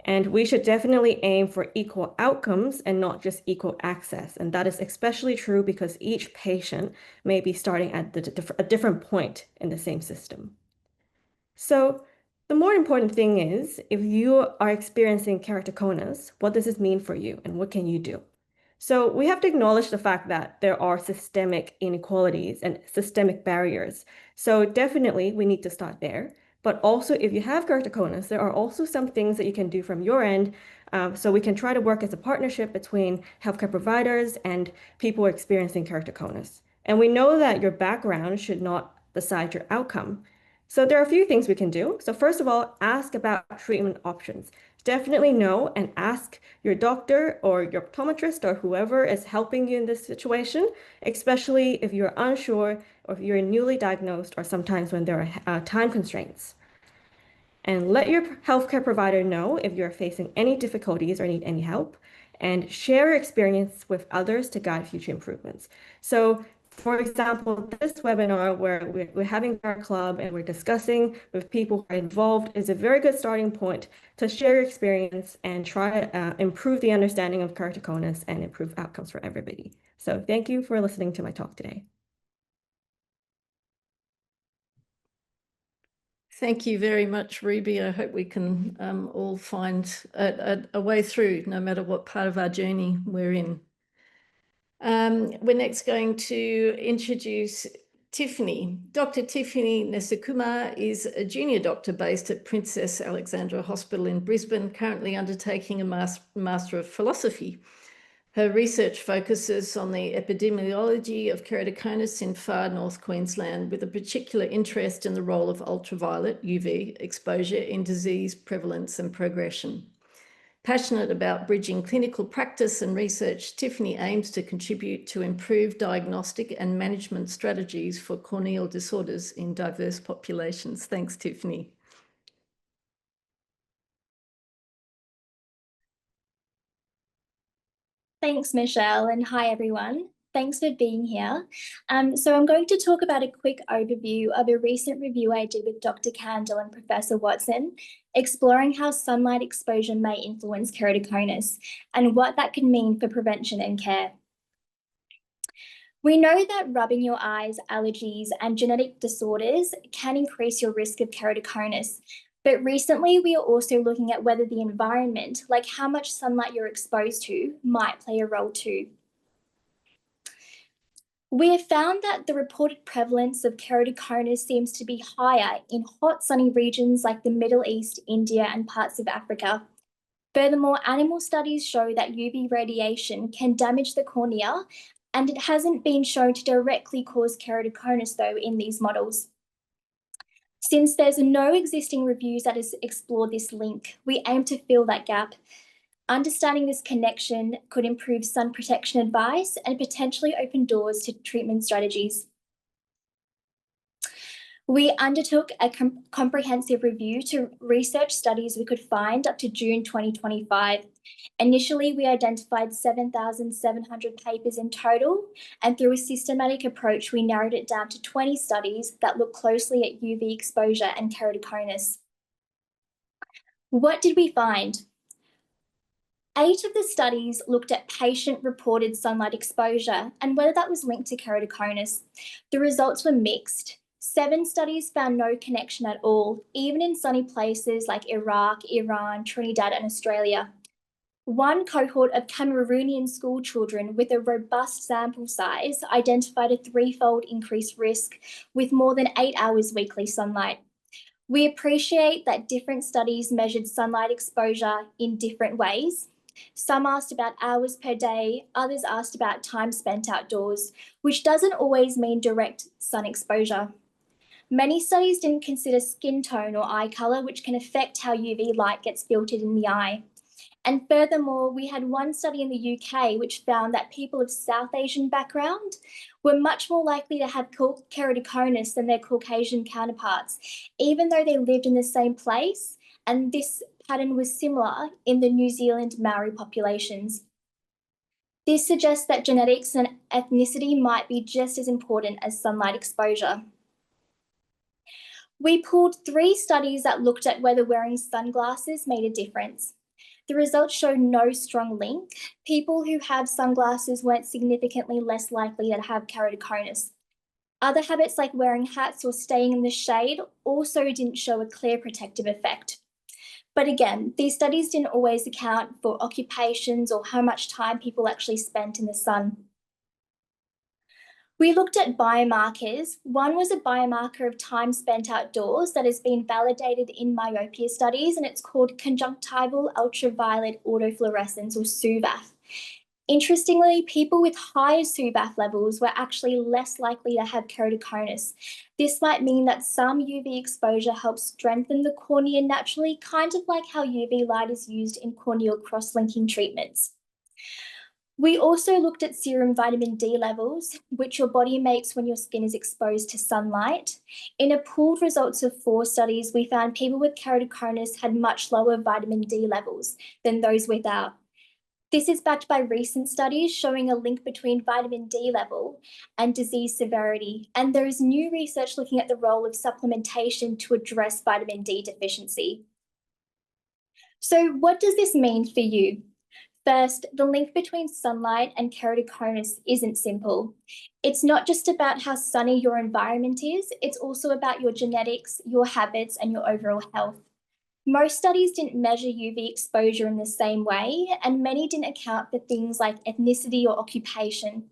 And we should definitely aim for equal outcomes and not just equal access. And that is especially true because each patient may be starting at a different point in the same system. So the more important thing is, if you are experiencing keratoconus, what does this mean for you and what can you do? So we have to acknowledge the fact that there are systemic inequalities and systemic barriers. So definitely we need to start there. But also if you have keratoconus, there are also some things that you can do from your end. So we can try to work as a partnership between healthcare providers and people experiencing keratoconus. And we know that your background should not decide your outcome. So there are a few things we can do. So first of all, ask about treatment options. Definitely know and ask your doctor or your optometrist or whoever is helping you in this situation, especially if you're unsure or if you're newly diagnosed or sometimes when there are time constraints. And let your healthcare provider know if you're facing any difficulties or need any help, and share your experience with others to guide future improvements. So For example, this webinar where we're having our club and we're discussing with people who are involved is a very good starting point to share your experience and try to improve the understanding of keratoconus and improve outcomes for everybody. So thank you for listening to my talk today. Thank you very much, Ruby. I hope we can all find a way through, no matter what part of our journey we're in. We're next going to introduce Tiffney. Dr. Tiffney Nesakumar is a junior doctor based at Princess Alexandra Hospital in Brisbane, currently undertaking a Master of Philosophy. Her research focuses on the epidemiology of keratoconus in far north Queensland, with a particular interest in the role of ultraviolet UV exposure in disease prevalence and progression. Passionate about bridging clinical practice and research, Tiffney aims to contribute to improved diagnostic and management strategies for corneal disorders in diverse populations. Thanks, Tiffney. Thanks, Michelle, and hi, everyone. Thanks for being here. So I'm going to talk about a quick overview of a recent review I did with Dr. Kandel and Professor Watson, exploring how sunlight exposure may influence keratoconus and what that can mean for prevention and care. We know that rubbing your eyes, allergies, and genetic disorders can increase your risk of keratoconus. But recently, we are also looking at whether the environment, like how much sunlight you're exposed to, might play a role too. We have found that the reported prevalence of keratoconus seems to be higher in hot, sunny regions like the Middle East, India, and parts of Africa. Furthermore, animal studies show that UV radiation can damage the cornea, and it hasn't been shown to directly cause keratoconus, though, in these models. Since there's no existing reviews that has explored this link, we aim to fill that gap. Understanding this connection could improve sun protection advice and potentially open doors to treatment strategies. We undertook a comprehensive review to research studies we could find up to June 2025. Initially, we identified 7,700 papers in total, and through a systematic approach, we narrowed it down to 20 studies that look closely at UV exposure and keratoconus. What did we find? 8 of the studies looked at patient-reported sunlight exposure and whether that was linked to keratoconus. The results were mixed. 7 studies found no connection at all, even in sunny places like Iraq, Iran, Trinidad, and Australia. One cohort of Cameroonian school children with a robust sample size identified a 3-fold increased risk with more than 8 hours weekly sunlight. We appreciate that different studies measured sunlight exposure in different ways. Some asked about hours per day, others asked about time spent outdoors, which doesn't always mean direct sun exposure. Many studies didn't consider skin tone or eye colour, which can affect how UV light gets filtered in the eye. And furthermore, we had one study in the UK which found that people of South Asian background were much more likely to have keratoconus than their Caucasian counterparts, even though they lived in the same place, and this pattern was similar in the New Zealand Maori populations. This suggests that genetics and ethnicity might be just as important as sunlight exposure. We pulled 3 studies that looked at whether wearing sunglasses made a difference. The results show no strong link. People who have sunglasses weren't significantly less likely to have keratoconus. Other habits like wearing hats or staying in the shade also didn't show a clear protective effect. But again, these studies didn't always account for occupations or how much time people actually spent in the sun. We looked at biomarkers. One was a biomarker of time spent outdoors that has been validated in myopia studies, and it's called conjunctival ultraviolet autofluorescence, or SUVAF. Interestingly, people with higher SUVAF levels were actually less likely to have keratoconus. This might mean that some UV exposure helps strengthen the cornea naturally, kind of like how UV light is used in corneal cross-linking treatments. We also looked at serum vitamin D levels, which your body makes when your skin is exposed to sunlight. In a pooled results of 4 studies, we found people with keratoconus had much lower vitamin D levels than those without. This is backed by recent studies showing a link between vitamin D level and disease severity, and there is new research looking at the role of supplementation to address vitamin D deficiency. So what does this mean for you? First, the link between sunlight and keratoconus isn't simple. It's not just about how sunny your environment is, it's also about your genetics, your habits, and your overall health. Most studies didn't measure UV exposure in the same way, and many didn't account for things like ethnicity or occupation.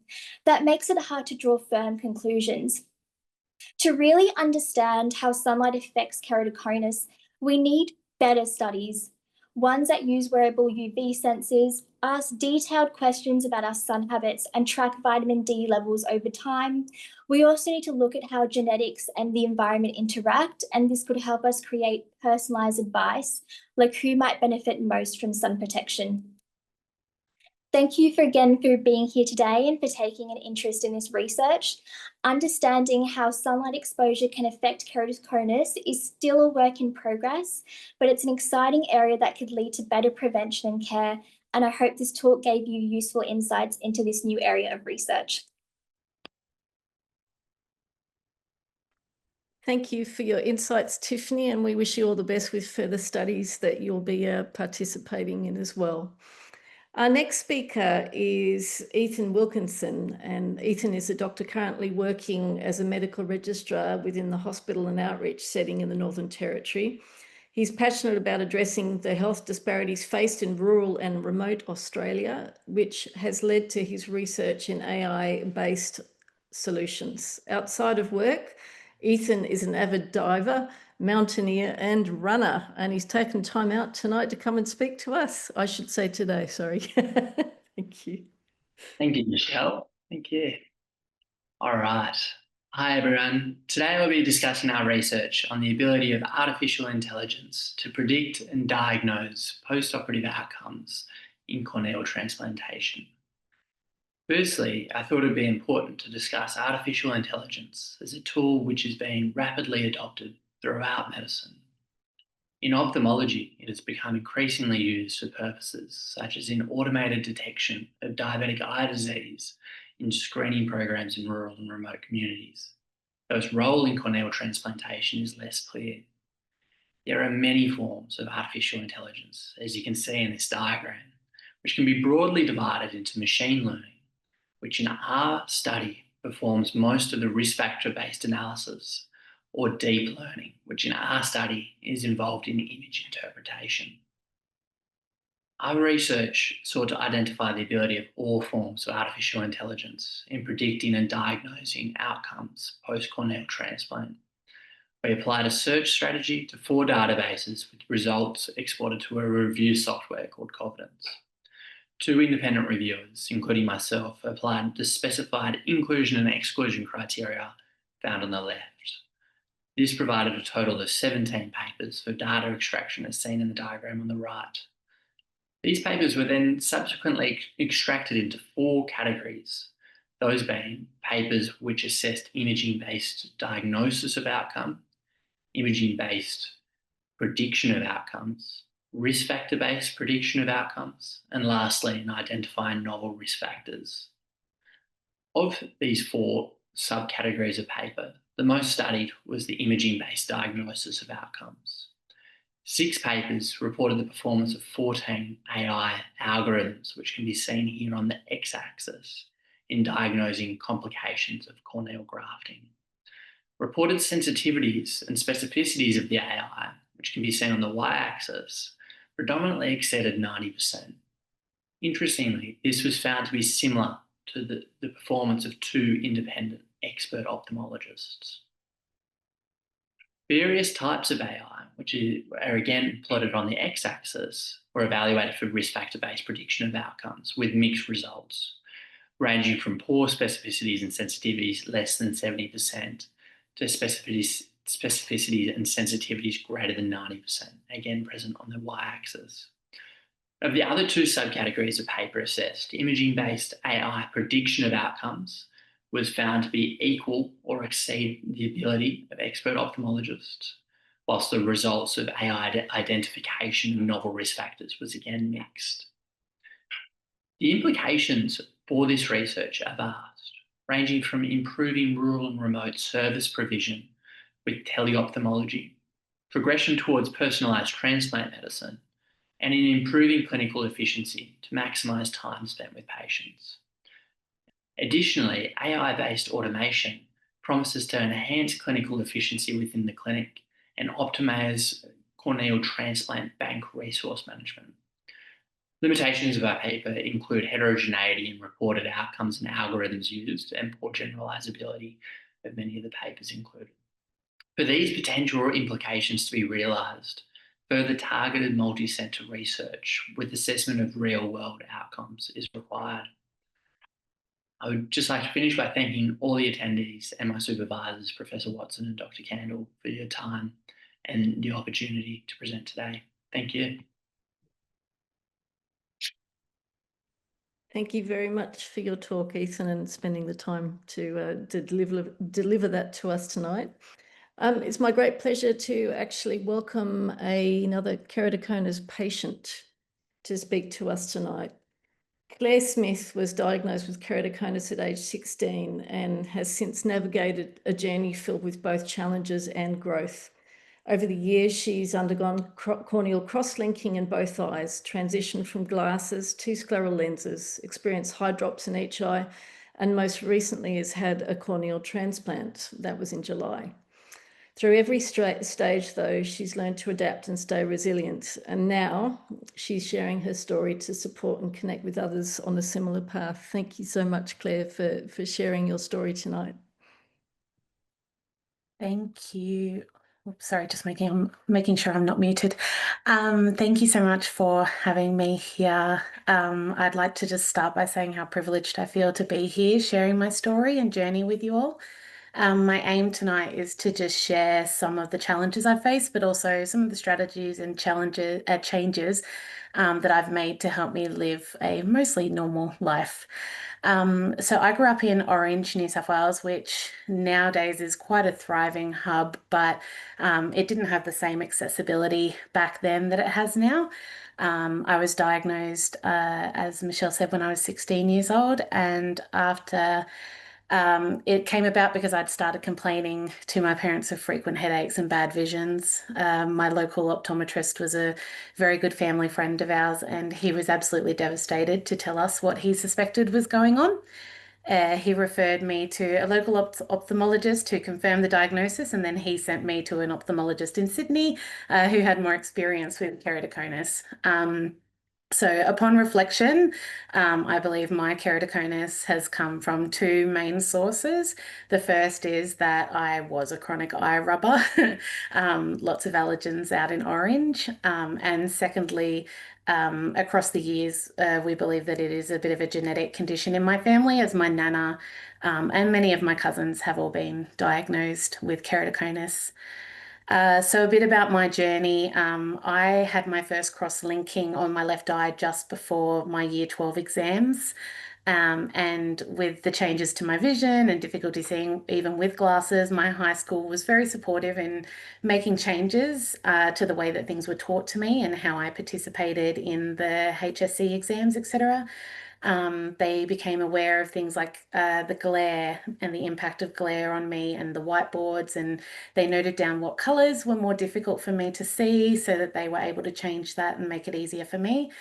That makes it hard to draw firm conclusions. To really understand how sunlight affects keratoconus, we need better studies, ones that use wearable UV sensors, ask detailed questions about our sun habits, and track vitamin D levels over time. We also need to look at how genetics and the environment interact, and this could help us create personalized advice, like who might benefit most from sun protection. Thank you again for being here today and for taking an interest in this research. Understanding how sunlight exposure can affect keratoconus is still a work in progress, but it's an exciting area that could lead to better prevention and care, and I hope this talk gave you useful insights into this new area of research. Thank you for your insights, Tiffany, and we wish you all the best with further studies that you'll be participating in as well. Our next speaker is Ethan Wilkinson, and Ethan is a doctor currently working as a medical registrar within the hospital and outreach setting in the Northern Territory. He's passionate about addressing the health disparities faced in rural and remote Australia, which has led to his research in AI-based solutions. Outside of work, Ethan is an avid diver, mountaineer and runner, and he's taken time out tonight to come and speak to us. I should say today, sorry. Thank you. Thank you, Michelle. Thank you. All right. Hi, everyone. Today we'll be discussing our research on the ability of artificial intelligence to predict and diagnose post-operative outcomes in corneal transplantation. Firstly, I thought it would be important to discuss artificial intelligence as a tool which is being rapidly adopted throughout medicine. In ophthalmology, it has become increasingly used for purposes such as in automated detection of diabetic eye disease in screening programs in rural and remote communities, though its role in corneal transplantation is less clear. There are many forms of artificial intelligence, as you can see in this diagram, which can be broadly divided into machine learning, which in our study performs most of the risk factor-based analysis, or deep learning, which in our study is involved in image interpretation. Our research sought to identify the ability of all forms of artificial intelligence in predicting and diagnosing outcomes post-corneal transplant. We applied a search strategy to 4 databases with results exported to a review software called Confidence. 2 independent reviewers, including myself, applied the specified inclusion and exclusion criteria found on the left. This provided a total of 17 papers for data extraction as seen in the diagram on the right. These papers were then subsequently extracted into 4 categories, those being papers which assessed imaging-based diagnosis of outcome, imaging-based prediction of outcomes, risk factor-based prediction of outcomes, and lastly, in identifying novel risk factors. Of these 4 subcategories of paper, the most studied was the imaging-based diagnosis of outcomes. 6 papers reported the performance of 14 AI algorithms, which can be seen here on the x-axis, in diagnosing complications of corneal grafting. Reported sensitivities and specificities of the AI, which can be seen on the y-axis, predominantly exceeded 90%. Interestingly, this was found to be similar to the performance of 2 independent expert ophthalmologists. Various types of AI, which are again plotted on the x-axis, were evaluated for risk factor-based prediction of outcomes with mixed results, ranging from poor specificities and sensitivities less than 70% to specificities and sensitivities greater than 90%, again present on the y-axis. Of the other 2 subcategories of paper assessed, imaging-based AI prediction of outcomes was found to be equal or exceed the ability of expert ophthalmologists, whilst the results of AI identification of novel risk factors was again mixed. The implications for this research are vast, ranging from improving rural and remote service provision with teleophthalmology, progression towards personalised transplant medicine, and in improving clinical efficiency to maximise time spent with patients. Additionally, AI-based automation promises to enhance clinical efficiency within the clinic and optimise corneal transplant bank resource management. Limitations of our paper include heterogeneity in reported outcomes and algorithms used, and poor generalisability of many of the papers included. For these potential implications to be realised, further targeted multi-centre research with assessment of real-world outcomes is required. I would just like to finish by thanking all the attendees and my supervisors, Professor Watson and Dr. Kandel, for your time and the opportunity to present today. Thank you. Thank you very much for your talk, Ethan, and spending the time to deliver that to us tonight. It's my great pleasure to actually welcome another keratoconus patient to speak to us tonight. Clare Smith was diagnosed with keratoconus at age 16 and has since navigated a journey filled with both challenges and growth. Over the years, she's undergone corneal cross-linking in both eyes, transitioned from glasses to scleral lenses, experienced high drops in each eye, and most recently has had a corneal transplant. That was in July. Through every stage, though, she's learned to adapt and stay resilient. And now she's sharing her story to support and connect with others on a similar path. Thank you so much, Clare, for sharing your story tonight. Thank you. Oops, sorry, just making sure I'm not muted. Thank you so much for having me here. I'd like to just start by saying how privileged I feel to be here, sharing my story and journey with you all. My aim tonight is to just share some of the challenges I've faced, but also some of the strategies and changes that I've made to help me live a mostly normal life. So I grew up in Orange, New South Wales, which nowadays is quite a thriving hub, but it didn't have the same accessibility back then that it has now. I was diagnosed, as Michelle said, when I was 16 years old, and after it came about because I'd started complaining to my parents of frequent headaches and bad visions. My local optometrist was a very good family friend of ours, and he was absolutely devastated to tell us what he suspected was going on. He referred me to a local ophthalmologist to confirm the diagnosis, and then he sent me to an ophthalmologist in Sydney who had more experience with keratoconus. So upon reflection, I believe my keratoconus has come from two main sources. The first is that I was a chronic eye rubber, lots of allergens out in Orange. And secondly, across the years, we believe that it is a bit of a genetic condition in my family, as my nana and many of my cousins have all been diagnosed with keratoconus. So a bit about my journey. I had my first cross-linking on my left eye just before my year 12 exams. And with the changes to my vision and difficulty seeing even with glasses, my high school was very supportive in making changes to the way that things were taught to me and how I participated in the HSC exams, etc. They became aware of things like the glare and the impact of glare on me and the whiteboards, and they noted down what colours were more difficult for me to see so that they were able to change that and make it easier for me.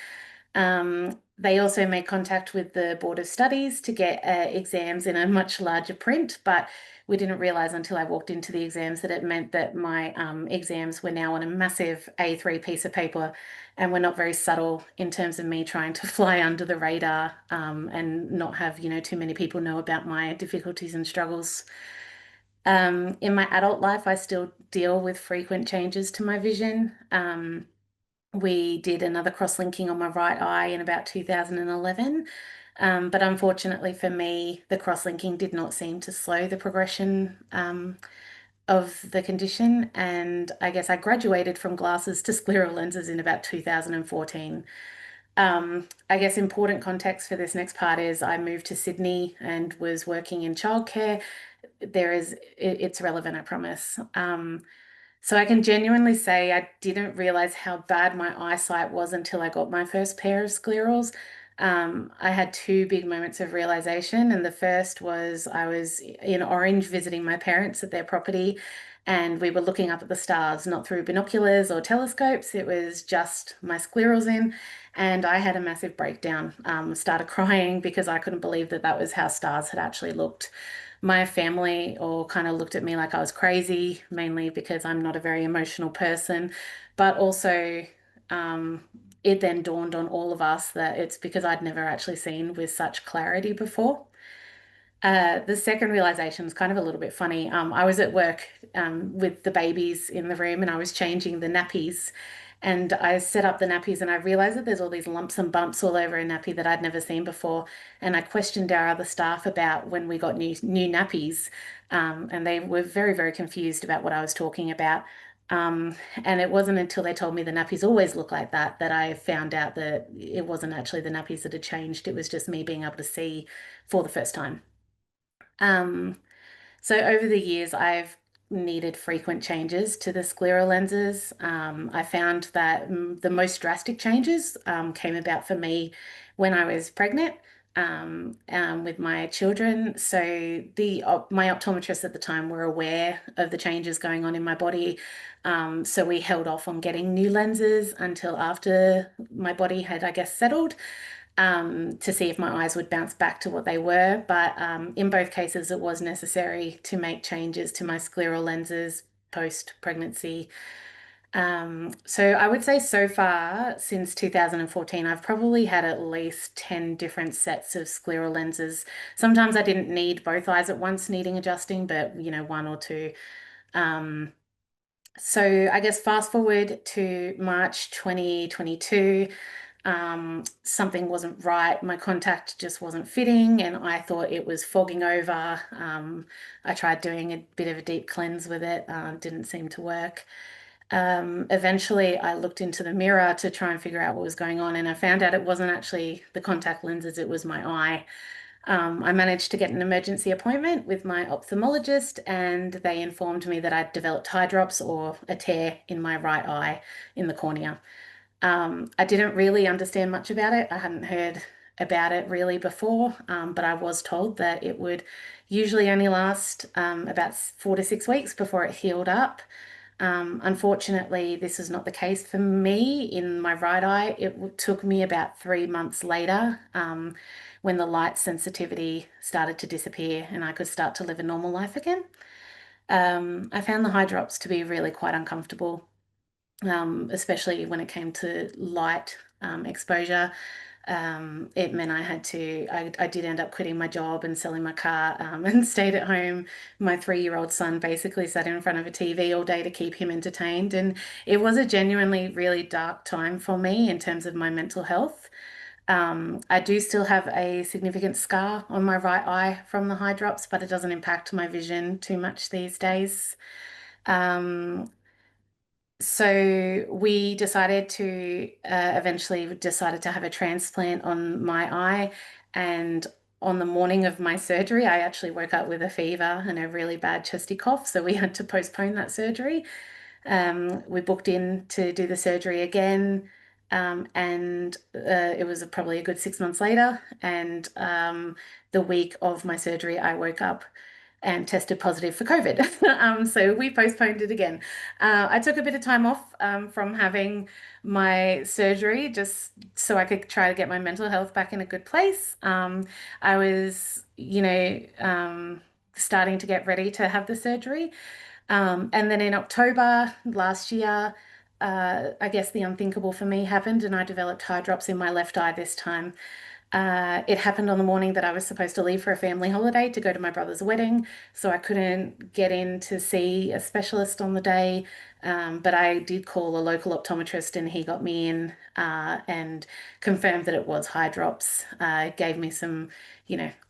They also made contact with the Board of Studies to get exams in a much larger print, but we didn't realise until I walked into the exams that it meant that my exams were now on a massive A3 piece of paper and were not very subtle in terms of me trying to fly under the radar and not have, too many people know about my difficulties and struggles. In my adult life, I still deal with frequent changes to my vision. We did another cross-linking on my right eye in about 2011. But unfortunately for me, the cross-linking did not seem to slow the progression of the condition. And I guess I graduated from glasses to scleral lenses in about 2014. I guess important context for this next part is I moved to Sydney and was working in childcare. It's relevant, I promise. So I can genuinely say I didn't realise how bad my eyesight was until I got my first pair of sclerals. I had two big moments of realization. And the first was I was in Orange visiting my parents at their property, and we were looking up at the stars, not through binoculars or telescopes. It was just my sclerals in, and I had a massive breakdown. Started crying because I couldn't believe that that was how stars had actually looked. My family all kind of looked at me like I was crazy, mainly because I'm not a very emotional person, but also it then dawned on all of us that it's because I'd never actually seen with such clarity before. The second realization is kind of a little bit funny. I was at work with the babies in the room, and I was changing the nappies, and I set up the nappies, and I realized that there's all these lumps and bumps all over a nappy that I'd never seen before. And I questioned our other staff about when we got new nappies, and they were very, very confused about what I was talking about. And it wasn't until they told me the nappies always look like that I found out that it wasn't actually the nappies that had changed. It was just me being able to see for the first time. So over the years, I've needed frequent changes to the scleral lenses. I found that the most drastic changes came about for me when I was pregnant with my children. So my optometrists at the time were aware of the changes going on in my body. So we held off on getting new lenses until after my body had, I guess, settled. To see if my eyes would bounce back to what they were. But in both cases, it was necessary to make changes to my scleral lenses post-pregnancy. So I would say so far, since 2014, I've probably had at least 10 different sets of scleral lenses. Sometimes I didn't need both eyes at once needing adjusting, but, one or two. So I guess fast forward to March 2022, something wasn't right. My contact just wasn't fitting, and I thought it was fogging over. I tried doing a bit of a deep cleanse with it, didn't seem to work. Eventually, I looked into the mirror to try and figure out what was going on, and I found out it wasn't actually the contact lenses, it was my eye. I managed to get an emergency appointment with my ophthalmologist, and they informed me that I'd developed eye drops, or a tear in my right eye in the cornea. I didn't really understand much about it. I hadn't heard about it really before, but I was told that it would usually only last about 4 to 6 weeks before it healed up. Unfortunately, this is not the case for me in my right eye. It took me about 3 months later when the light sensitivity started to disappear and I could start to live a normal life again. I found the eye drops to be really quite uncomfortable. Especially when it came to light exposure. It meant I did end up quitting my job and selling my car and stayed at home. My 3-year-old son basically sat in front of a TV all day to keep him entertained. And it was a genuinely really dark time for me in terms of my mental health. I do still have a significant scar on my right eye from the eye drops, but it doesn't impact my vision too much these days. So we decided to eventually decided to have a transplant on my eye, and on the morning of my surgery, I actually woke up with a fever and a really bad chesty cough, so we had to postpone that surgery. We booked in to do the surgery again, and it was probably a good 6 months later, and the week of my surgery, I woke up and tested positive for COVID. So we postponed it again. I took a bit of time off from having my surgery just so I could try to get my mental health back in a good place. I was, starting to get ready to have the surgery. And then in October last year, I guess the unthinkable for me happened, and I developed eye drops in my left eye this time. It happened on the morning that I was supposed to leave for a family holiday to go to my brother's wedding, so I couldn't get in to see a specialist on the day, but I did call a local optometrist, and he got me in and confirmed that it was eye drops. Gave me some,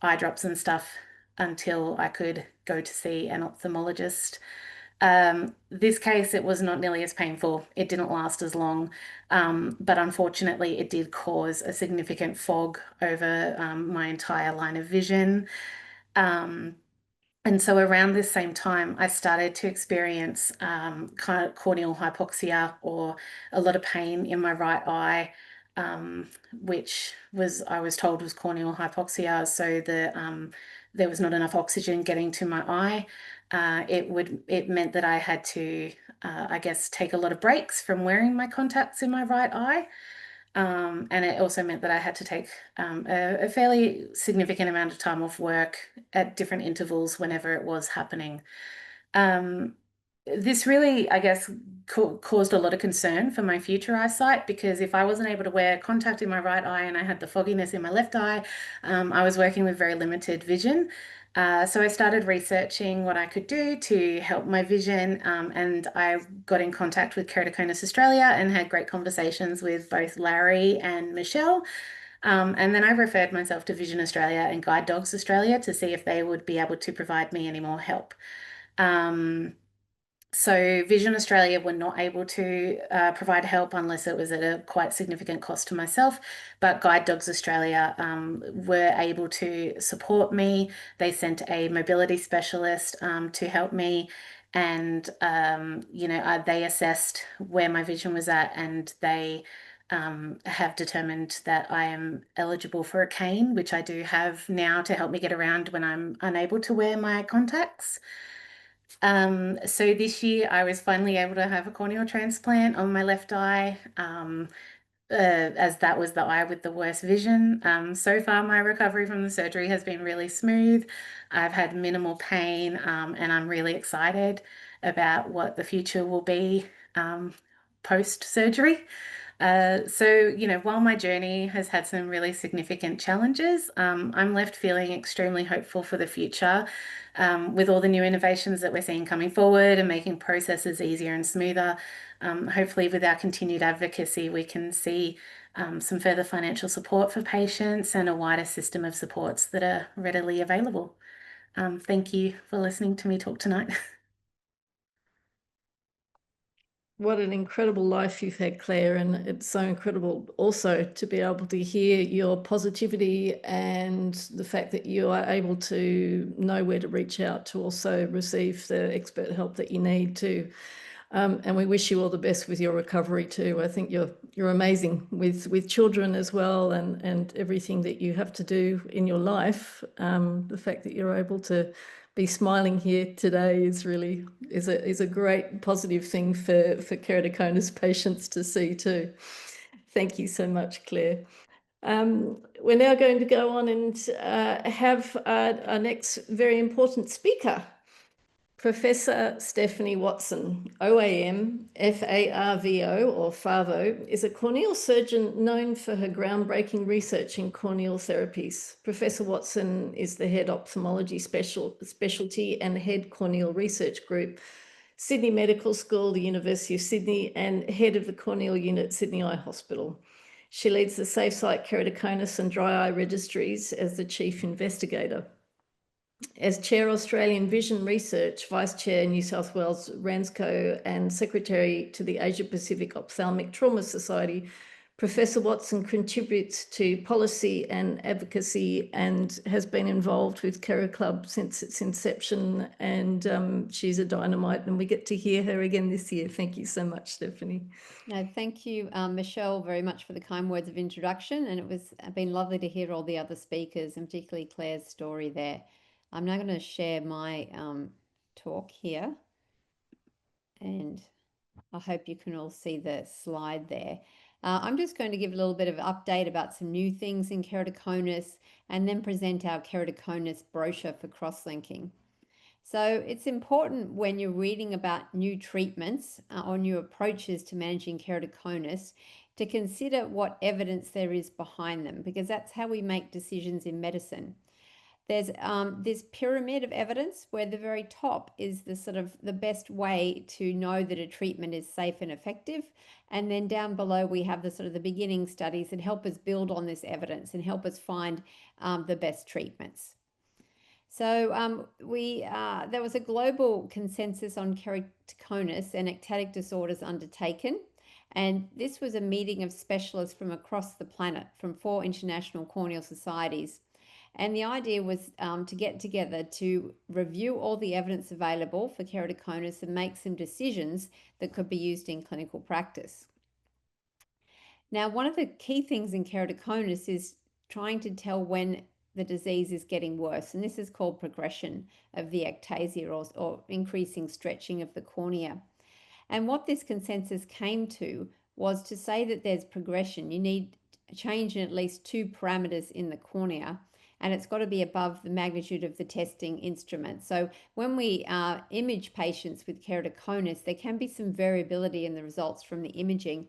eye drops and stuff until I could go to see an ophthalmologist. This case, it was not nearly as painful. It didn't last as long, but unfortunately it did cause a significant fog over my entire line of vision. And so around this same time, I started to experience kind of corneal hypoxia, or a lot of pain in my right eye. which I was told was corneal hypoxia. So there was not enough oxygen getting to my eye. It meant that I had to, I guess, take a lot of breaks from wearing my contacts in my right eye. And it also meant that I had to take a fairly significant amount of time off work at different intervals whenever it was happening. This really, I guess, caused a lot of concern for my future eyesight, because if I wasn't able to wear contact in my right eye and I had the fogginess in my left eye, I was working with very limited vision. So I started researching what I could do to help my vision, and I got in contact with Keratoconus Australia and had great conversations with both Larry and Michelle. And then I referred myself to Vision Australia and Guide Dogs Australia to see if they would be able to provide me any more help. So Vision Australia were not able to provide help unless it was at a quite significant cost to myself, but Guide Dogs Australia were able to support me. They sent a mobility specialist to help me, and they assessed where my vision was at, and they have determined that I am eligible for a cane, which I do have now to help me get around when I'm unable to wear my contacts. So this year I was finally able to have a corneal transplant on my left eye, as that was the eye with the worst vision. So far my recovery from the surgery has been really smooth. I've had minimal pain, and I'm really excited about what the future will be post-surgery. So, while my journey has had some really significant challenges, I'm left feeling extremely hopeful for the future, with all the new innovations that we're seeing coming forward and making processes easier and smoother. Hopefully, with our continued advocacy, we can see some further financial support for patients and a wider system of supports that are readily available. Thank you for listening to me talk tonight. What an incredible life you've had, Claire, and it's so incredible also to be able to hear your positivity and the fact that you are able to know where to reach out to also receive the expert help that you need to. And we wish you all the best with your recovery too. I think you're amazing with children as well, and everything that you have to do in your life. The fact that you're able to be smiling here today is really is a great positive thing for keratoconus patients to see too. Thank you so much, Claire. We're now going to go on and have our next very important speaker. Professor Stephanie Watson OAM, FARVO or FARVO, is a corneal surgeon known for her groundbreaking research in corneal therapies. Professor Watson is the head ophthalmology specialty and head corneal research group, Sydney Medical School, the University of Sydney, and head of the corneal unit, Sydney Eye Hospital. She leads the Save Sight Keratoconus and Dry Eye Registries as the chief investigator. As Chair Australian Vision Research, Vice Chair New South Wales RANZCO, and Secretary to the Asia Pacific Ophthalmic Trauma Society, Professor Watson contributes to policy and advocacy and has been involved with KeraClub since its inception, and she's a dynamite, and we get to hear her again this year. Thank you so much, Stephanie. No, thank you, Michelle, very much for the kind words of introduction, and it's been lovely to hear all the other speakers, and particularly Claire's story there. I'm now going to share my talk here, and I hope you can all see the slide there. I'm just going to give a little bit of an update about some new things in keratoconus and then present our keratoconus brochure for cross-linking. So it's important when you're reading about new treatments or new approaches to managing keratoconus to consider what evidence there is behind them, because that's how we make decisions in medicine. There's this pyramid of evidence where the very top is the sort of the best way to know that a treatment is safe and effective. And then down below, we have the sort of the beginning studies that help us build on this evidence and help us find the best treatments. So there was a global consensus on keratoconus and ectatic disorders undertaken. And this was a meeting of specialists from across the planet, from 4 international corneal societies. And the idea was to get together to review all the evidence available for keratoconus and make some decisions that could be used in clinical practice. Now, one of the key things in keratoconus is trying to tell when the disease is getting worse, and this is called progression of the ectasia or increasing stretching of the cornea. And what this consensus came to was to say that there's progression. You need a change in at least 2 parameters in the cornea, and it's got to be above the magnitude of the testing instrument. So when we image patients with keratoconus, there can be some variability in the results from the imaging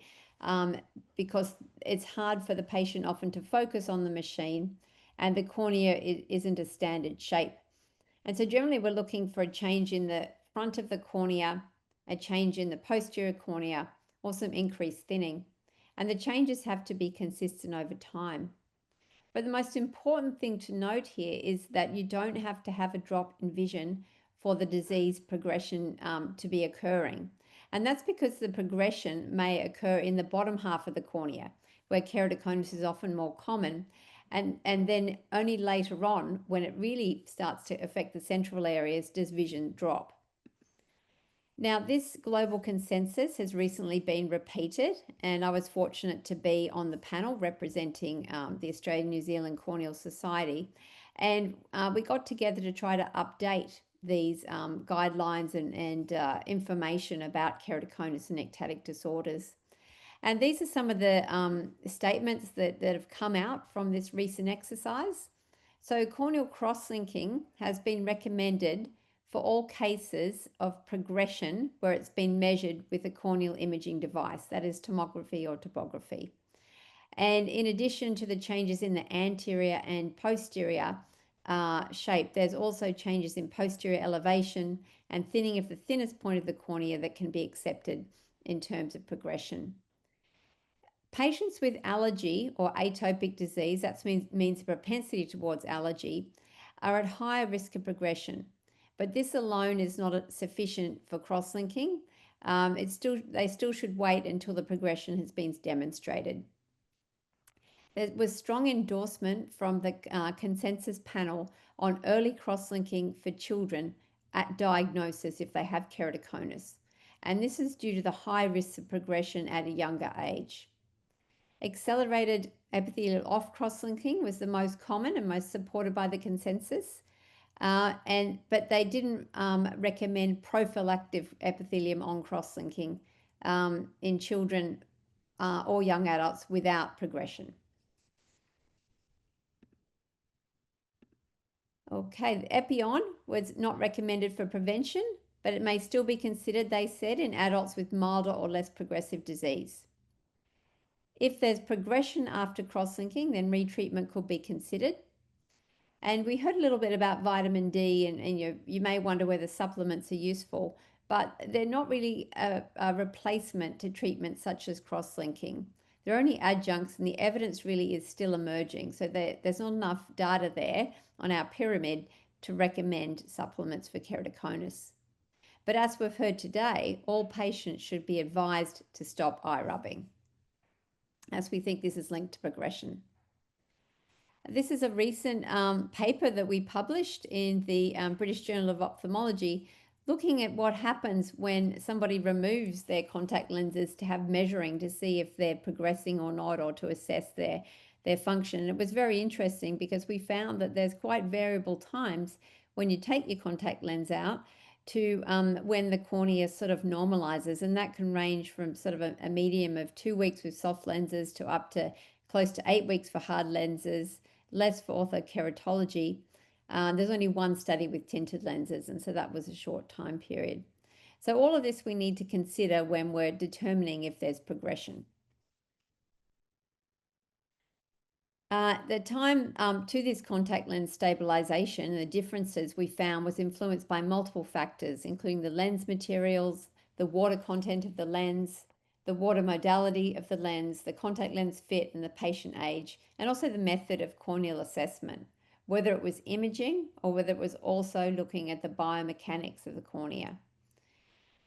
because it's hard for the patient often to focus on the machine, and the cornea isn't a standard shape. And so generally we're looking for a change in the front of the cornea, a change in the posterior cornea, or some increased thinning. And the changes have to be consistent over time. But the most important thing to note here is that you don't have to have a drop in vision for the disease progression to be occurring. And that's because the progression may occur in the bottom half of the cornea, where keratoconus is often more common. And then only later on, when it really starts to affect the central areas, does vision drop. Now, this global consensus has recently been repeated, and I was fortunate to be on the panel representing the Australian New Zealand Corneal Society. And we got together to try to update these guidelines and information about keratoconus and ectatic disorders. And these are some of the statements that have come out from this recent exercise. So corneal cross-linking has been recommended for all cases of progression where it's been measured with a corneal imaging device, that is tomography or topography. And in addition to the changes in the anterior and posterior shape, there's also changes in posterior elevation and thinning of the thinnest point of the cornea that can be accepted in terms of progression. Patients with allergy or atopic disease, that means a propensity towards allergy, are at higher risk of progression. But this alone is not sufficient for cross-linking. They still should wait until the progression has been demonstrated. There was strong endorsement from the consensus panel on early cross-linking for children at diagnosis if they have keratoconus. And this is due to the high risks of progression at a younger age. Accelerated epithelial off cross-linking was the most common and most supported by the consensus. But they didn't recommend prophylactic epithelium on cross-linking in children or young adults without progression. Okay, the Epi-on was not recommended for prevention, but it may still be considered, they said, in adults with milder or less progressive disease. If there's progression after cross-linking, then retreatment could be considered. And we heard a little bit about vitamin D, and you may wonder whether supplements are useful, but they're not really a replacement to treatments such as cross-linking. They're only adjuncts, and the evidence really is still emerging. So there's not enough data there on our pyramid to recommend supplements for keratoconus. But as we've heard today, all patients should be advised to stop eye rubbing, as we think this is linked to progression. This is a recent paper that we published in the British Journal of Ophthalmology, looking at what happens when somebody removes their contact lenses to have measuring to see if they're progressing or not, or to assess their function. And it was very interesting because we found that there's quite variable times when you take your contact lens out to when the cornea sort of normalizes, and that can range from sort of a medium of 2 weeks with soft lenses to up to close to 8 weeks for hard lenses, less for orthokeratology. There's only one study with tinted lenses, and so that was a short time period. So all of this we need to consider when we're determining if there's progression. The time to this contact lens stabilization, the differences we found was influenced by multiple factors, including the lens materials, the water content of the lens, the water modality of the lens, the contact lens fit, and the patient age, and also the method of corneal assessment, whether it was imaging or whether it was also looking at the biomechanics of the cornea.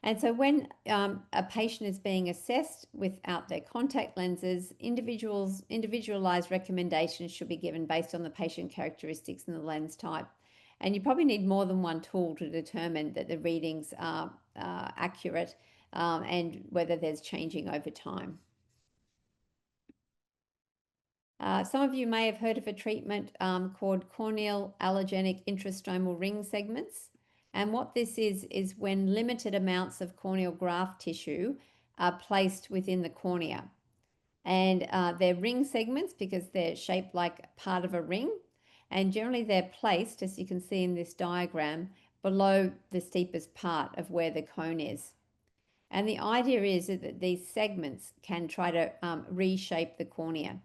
And so when a patient is being assessed without their contact lenses, individualized recommendations should be given based on the patient characteristics and the lens type. And you probably need more than one tool to determine that the readings are accurate and whether there's changing over time. Some of you may have heard of a treatment called corneal allergenic intrastromal ring segments. And what this is when limited amounts of corneal graft tissue are placed within the cornea. And they're ring segments because they're shaped like part of a ring. And generally they're placed, as you can see in this diagram, below the steepest part of where the cone is. And the idea is that these segments can try to reshape the cornea.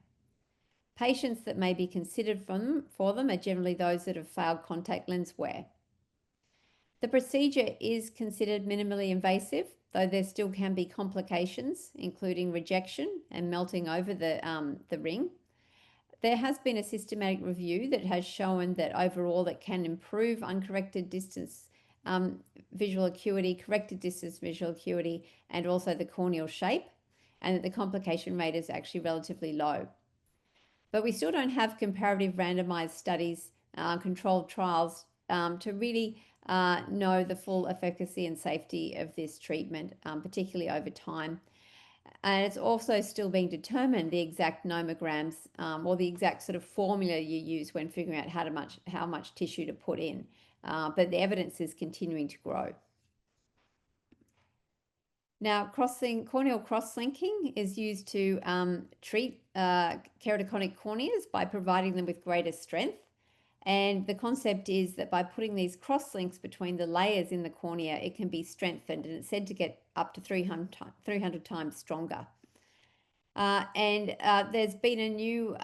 Patients that may be considered for them are generally those that have failed contact lens wear. The procedure is considered minimally invasive, though there still can be complications, including rejection and melting over the ring. There has been a systematic review that has shown that overall it can improve uncorrected distance visual acuity, corrected distance visual acuity, and also the corneal shape, and that the complication rate is actually relatively low. But we still don't have comparative randomized studies, controlled trials to really know the full efficacy and safety of this treatment, particularly over time. And it's also still being determined the exact nomograms or the exact sort of formula you use when figuring out how much tissue to put in. But the evidence is continuing to grow. Now, corneal cross-linking is used to treat keratoconic corneas by providing them with greater strength. And the concept is that by putting these cross-links between the layers in the cornea, it can be strengthened, and it's said to get up to 300 times stronger. There's been a new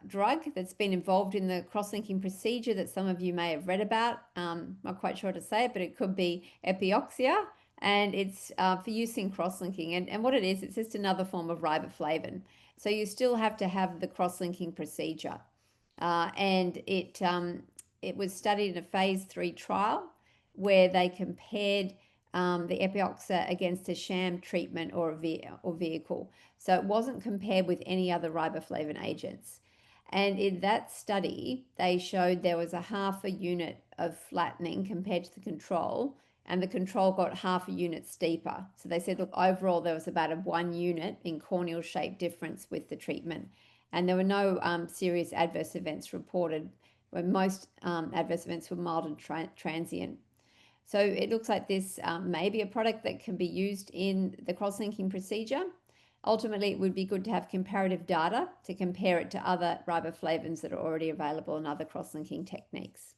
drug that's been involved in the cross-linking procedure that some of you may have read about. Not quite sure how to say it, but it could be epioxia, and it's for use in cross-linking. And what it is, it's just another form of riboflavin. So you still have to have the cross-linking procedure. It was studied in a phase 3 trial where they compared the epioxia against a sham treatment or vehicle. So it wasn't compared with any other riboflavin agents. And in that study, they showed there was a half a unit of flattening compared to the control, and the control got half a unit steeper. So they said, look, overall, there was about a 1 unit in corneal shape difference with the treatment. And there were no serious adverse events reported, where most adverse events were mild and transient. So it looks like this may be a product that can be used in the cross-linking procedure. Ultimately, it would be good to have comparative data to compare it to other riboflavins that are already available in other cross-linking techniques.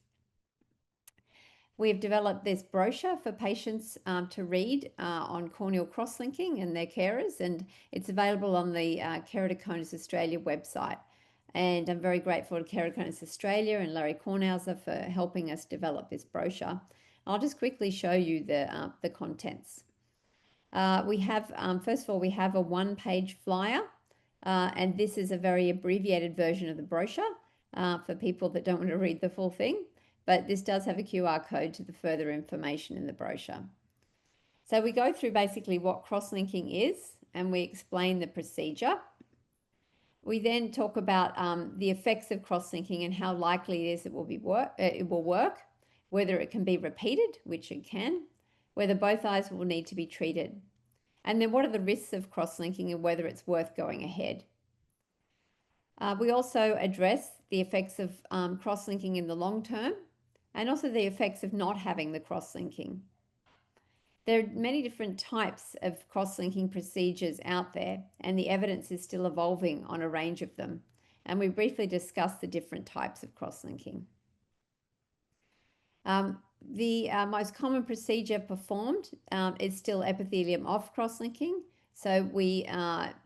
We've developed this brochure for patients to read on corneal cross-linking and their carers, and it's available on the Keratoconus Australia website. And I'm very grateful to Keratoconus Australia and Larry Kornhauser for helping us develop this brochure. I'll just quickly show you the contents. We have, first of all, we have a 1-page flyer, and this is a very abbreviated version of the brochure for people that don't want to read the full thing. But this does have a QR code to the further information in the brochure. So we go through basically what cross-linking is, and we explain the procedure. We then talk about the effects of cross-linking and how likely it is it will work, whether it can be repeated, which it can, whether both eyes will need to be treated, and then what are the risks of cross-linking and whether it's worth going ahead. We also address the effects of cross-linking in the long term, and also the effects of not having the cross-linking. There are many different types of cross-linking procedures out there, and the evidence is still evolving on a range of them. And we briefly discuss the different types of cross-linking. The most common procedure performed is still epithelium off cross-linking. So we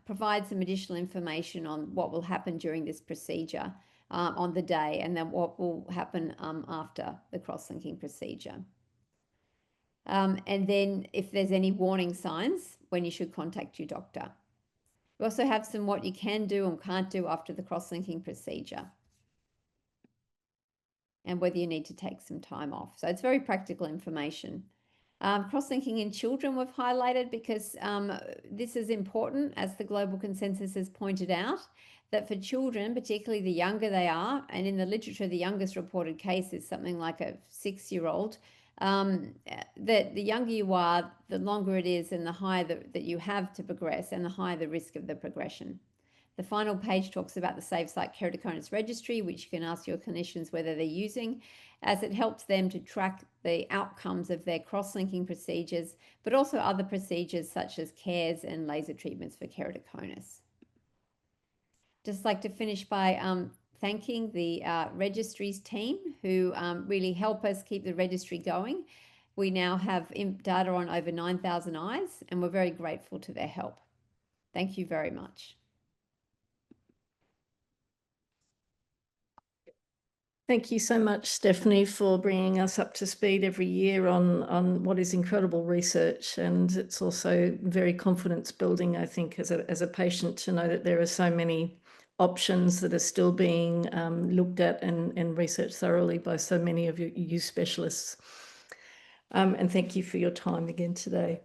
provide some additional information on what will happen during this procedure on the day, and then what will happen after the cross-linking procedure. And then if there's any warning signs, when you should contact your doctor. We also have some what you can do and can't do after the cross-linking procedure, and whether you need to take some time off. So it's very practical information. Cross-linking in children we've highlighted because this is important, as the global consensus has pointed out, that for children, particularly the younger they are, and in the literature, the youngest reported case is something like a 6-year-old, that the younger you are, the longer it is and the higher that you have to progress and the higher the risk of the progression. The final page talks about the Save Sight Keratoconus Registry, which you can ask your clinicians whether they're using, as it helps them to track the outcomes of their cross-linking procedures, but also other procedures such as CARES and laser treatments for keratoconus. Just like to finish by thanking the registries team who really help us keep the registry going. We now have data on over 9,000 eyes, and we're very grateful to their help. Thank you very much. Thank you so much, Stephanie, for bringing us up to speed every year on what is incredible research. And it's also very confidence building, I think, as a patient, to know that there are so many options that are still being looked at and researched thoroughly by so many of you specialists. And thank you for your time again today.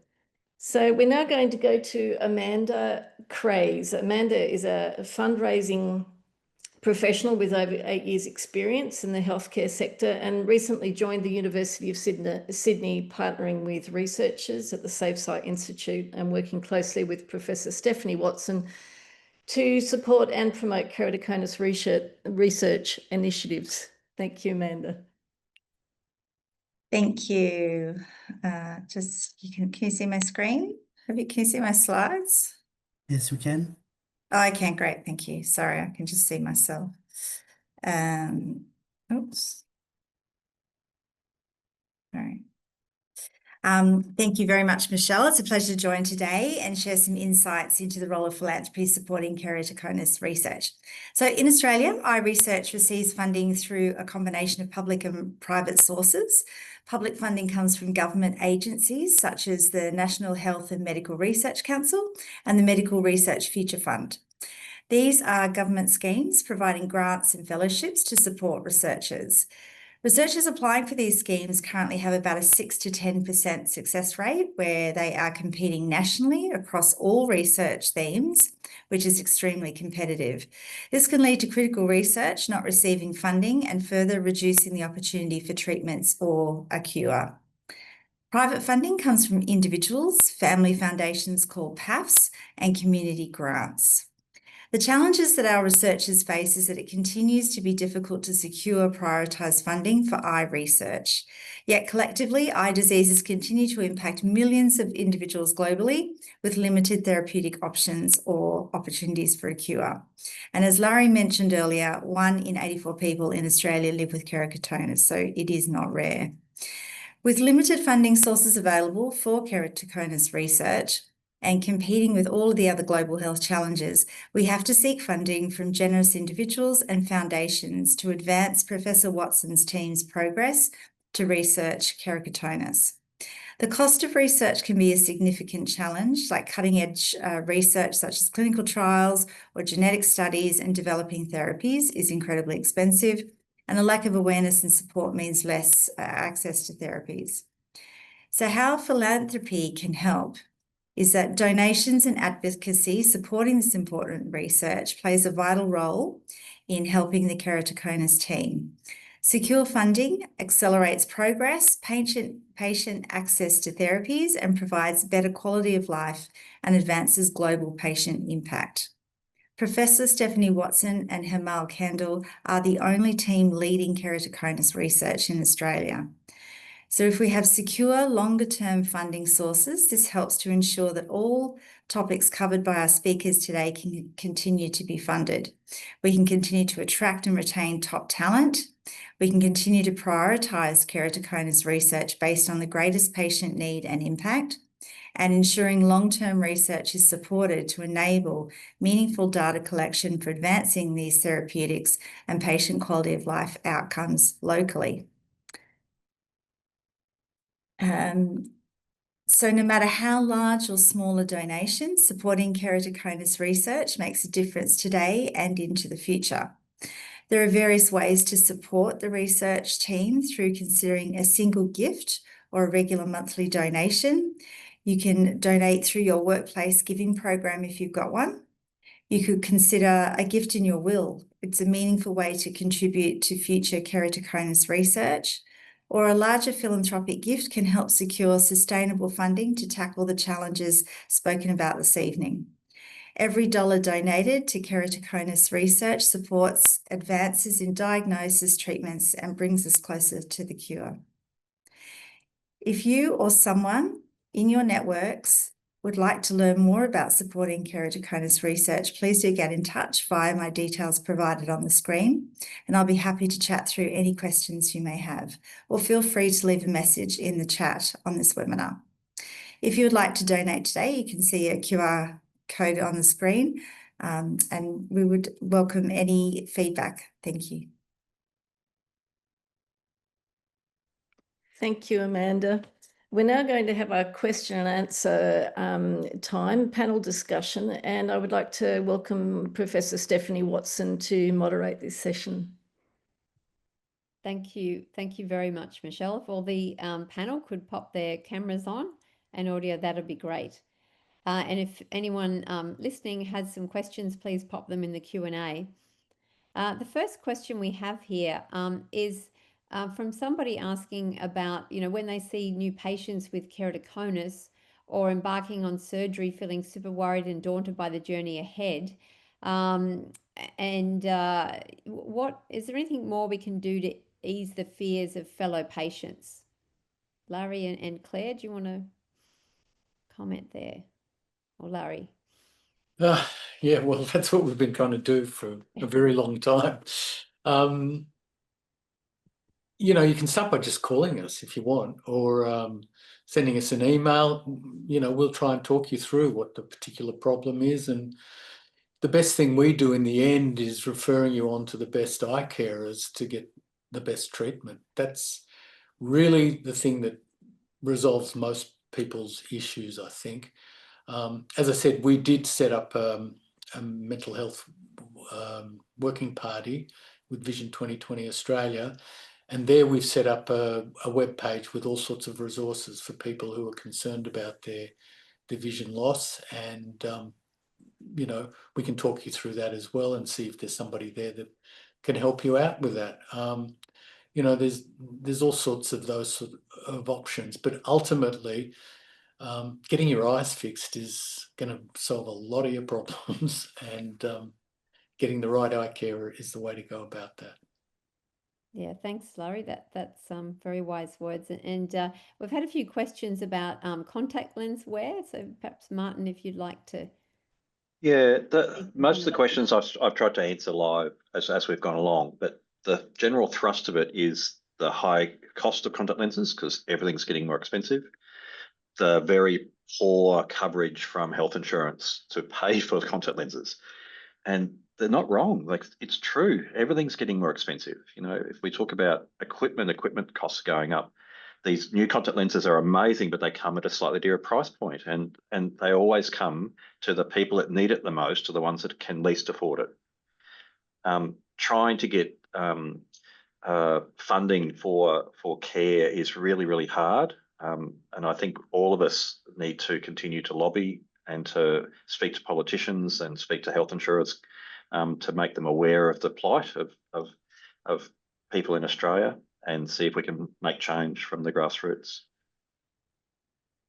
So we're now going to go to Amanda Craze. Amanda is a fundraising professional with over 8 years' experience in the healthcare sector and recently joined the University of Sydney, partnering with researchers at the Save Sight Institute and working closely with Professor Stephanie Watson to support and promote keratoconus research initiatives. Thank you, Amanda. Thank you. Can you see my screen? Can you see my slides? Yes, we can. Oh, I can. Great. Thank you. Sorry, I can just see myself. Oops. Sorry. Thank you very much, Michelle. It's a pleasure to join today and share some insights into the role of philanthropy supporting keratoconus research. So in Australia, eye research receives funding through a combination of public and private sources. Public funding comes from government agencies such as the National Health and Medical Research Council and the Medical Research Future Fund. These are government schemes providing grants and fellowships to support researchers. Researchers applying for these schemes currently have about a 6 to 10% success rate where they are competing nationally across all research themes, which is extremely competitive. This can lead to critical research not receiving funding and further reducing the opportunity for treatments or a cure. Private funding comes from individuals, family foundations called PAFs, and community grants. The challenges that our researchers face is that it continues to be difficult to secure prioritised funding for eye research. Yet collectively, eye diseases continue to impact millions of individuals globally with limited therapeutic options or opportunities for a cure. And as Larry mentioned earlier, 1 in 84 people in Australia live with keratoconus, so it is not rare. With limited funding sources available for keratoconus research, and competing with all of the other global health challenges, we have to seek funding from generous individuals and foundations to advance Professor Watson's team's progress to research keratoconus. The cost of research can be a significant challenge, like cutting-edge research such as clinical trials or genetic studies and developing therapies is incredibly expensive, and a lack of awareness and support means less access to therapies. So how philanthropy can help is that donations and advocacy supporting this important research plays a vital role in helping the keratoconus team. Secure funding accelerates progress, patient access to therapies, and provides better quality of life and advances global patient impact. Professor Stephanie Watson and Himal Kandel are the only team leading keratoconus research in Australia. So if we have secure, longer-term funding sources, this helps to ensure that all topics covered by our speakers today can continue to be funded. We can continue to attract and retain top talent. We can continue to prioritise keratoconus research based on the greatest patient need and impact, and ensuring long-term research is supported to enable meaningful data collection for advancing these therapeutics and patient quality of life outcomes locally. So no matter how large or small a donation, supporting keratoconus research makes a difference today and into the future. There are various ways to support the research team through considering a single gift or a regular monthly donation. You can donate through your workplace giving program if you've got one. You could consider a gift in your will. It's a meaningful way to contribute to future keratoconus research. Or a larger philanthropic gift can help secure sustainable funding to tackle the challenges spoken about this evening. Every dollar donated to keratoconus research supports advances in diagnosis, treatments, and brings us closer to the cure. If you or someone in your networks would like to learn more about supporting keratoconus research, please do get in touch via my details provided on the screen, and I'll be happy to chat through any questions you may have, or feel free to leave a message in the chat on this webinar. If you would like to donate today, you can see a QR code on the screen, and we would welcome any feedback. Thank you. Thank you, Amanda. We're now going to have our question and answer time, panel discussion, and I would like to welcome Professor Stephanie Watson to moderate this session. Thank you. Thank you very much, Michelle. If all the panel could pop their cameras on and audio, that'd be great. And if anyone listening has some questions, please pop them in the Q&A. The first question we have here is from somebody asking about, when they see new patients with keratoconus or embarking on surgery, feeling super worried and daunted by the journey ahead. What is there anything more we can do to ease the fears of fellow patients? Larry and Claire, do you want to comment there? Or Larry? Yeah, well, that's what we've been trying to do for a very long time. You can start by just calling us if you want, or sending us an email. We'll try and talk you through what the particular problem is. And the best thing we do in the end is referring you on to the best eye carers to get the best treatment. That's really the thing that resolves most people's issues, I think. As I said, we did set up a mental health working party with Vision 2020 Australia, and there we've set up a web page with all sorts of resources for people who are concerned about their vision loss, and we can talk you through that as well and see if there's somebody there that can help you out with that. There's all sorts of those sort of options, but ultimately getting your eyes fixed is going to solve a lot of your problems, and getting the right eye care is the way to go about that. Yeah, thanks, Larry. That's very wise words. And we've had a few questions about contact lens wear. So perhaps Martin, if you'd like to. Yeah, most of the questions I've tried to answer live as we've gone along, but the general thrust of it is the high cost of contact lenses because everything's getting more expensive. The very poor coverage from health insurance to pay for the contact lenses. And they're not wrong. Like, it's true. Everything's getting more expensive. If we talk about equipment costs going up. These new contact lenses are amazing, but they come at a slightly dearer price point, and they always come to the people that need it the most, to the ones that can least afford it. Trying to get funding for care is really, really hard. And I think all of us need to continue to lobby and to speak to politicians and speak to health insurers to make them aware of the plight of people in Australia and see if we can make change from the grassroots.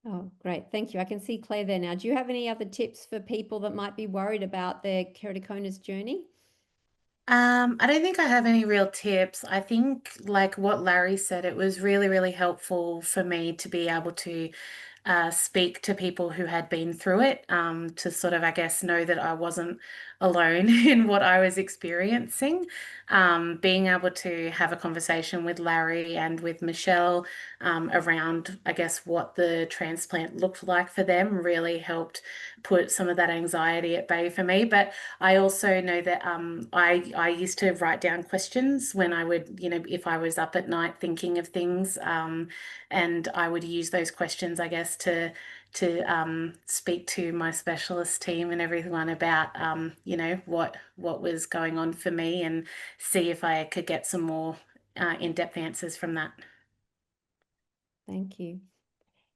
Oh, great. Thank you. I can see Claire there now. Do you have any other tips for people that might be worried about their keratoconus journey? I don't think I have any real tips. I think, like what Larry said, it was really, really helpful for me to be able to speak to people who had been through it, to sort of, I guess, know that I wasn't alone in what I was experiencing. Being able to have a conversation with Larry and with Michelle around, I guess, what the transplant looked like for them really helped put some of that anxiety at bay for me. But I also know that I used to write down questions when I would, if I was up at night thinking of things, and I would use those questions, I guess, to speak to my specialist team and everyone about, what was going on for me, and see if I could get some more in-depth answers from that. Thank you.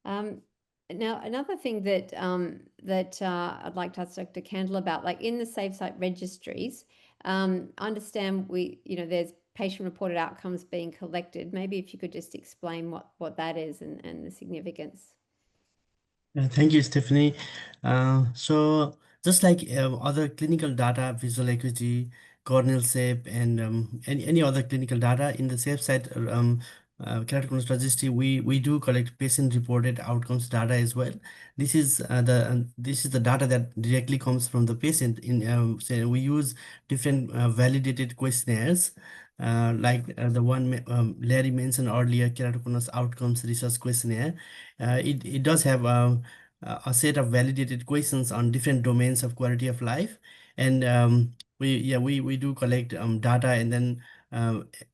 Now, another thing that I'd like to ask Dr. Kandel about, like in the Save Sight registries, I understand there's patient-reported outcomes being collected. Maybe if you could just explain what that is and the significance. Thank you, Stephanie. So just like other clinical data, visual acuity, corneal shape, and any other clinical data in the Save Sight Keratoconus Registry, we do collect patient-reported outcomes data as well. This is the data that directly comes from the patient. Say we use different validated questionnaires. Like the one Larry mentioned earlier, Keratoconus Outcomes Research Questionnaire. It does have a set of validated questions on different domains of quality of life, and we do collect data and then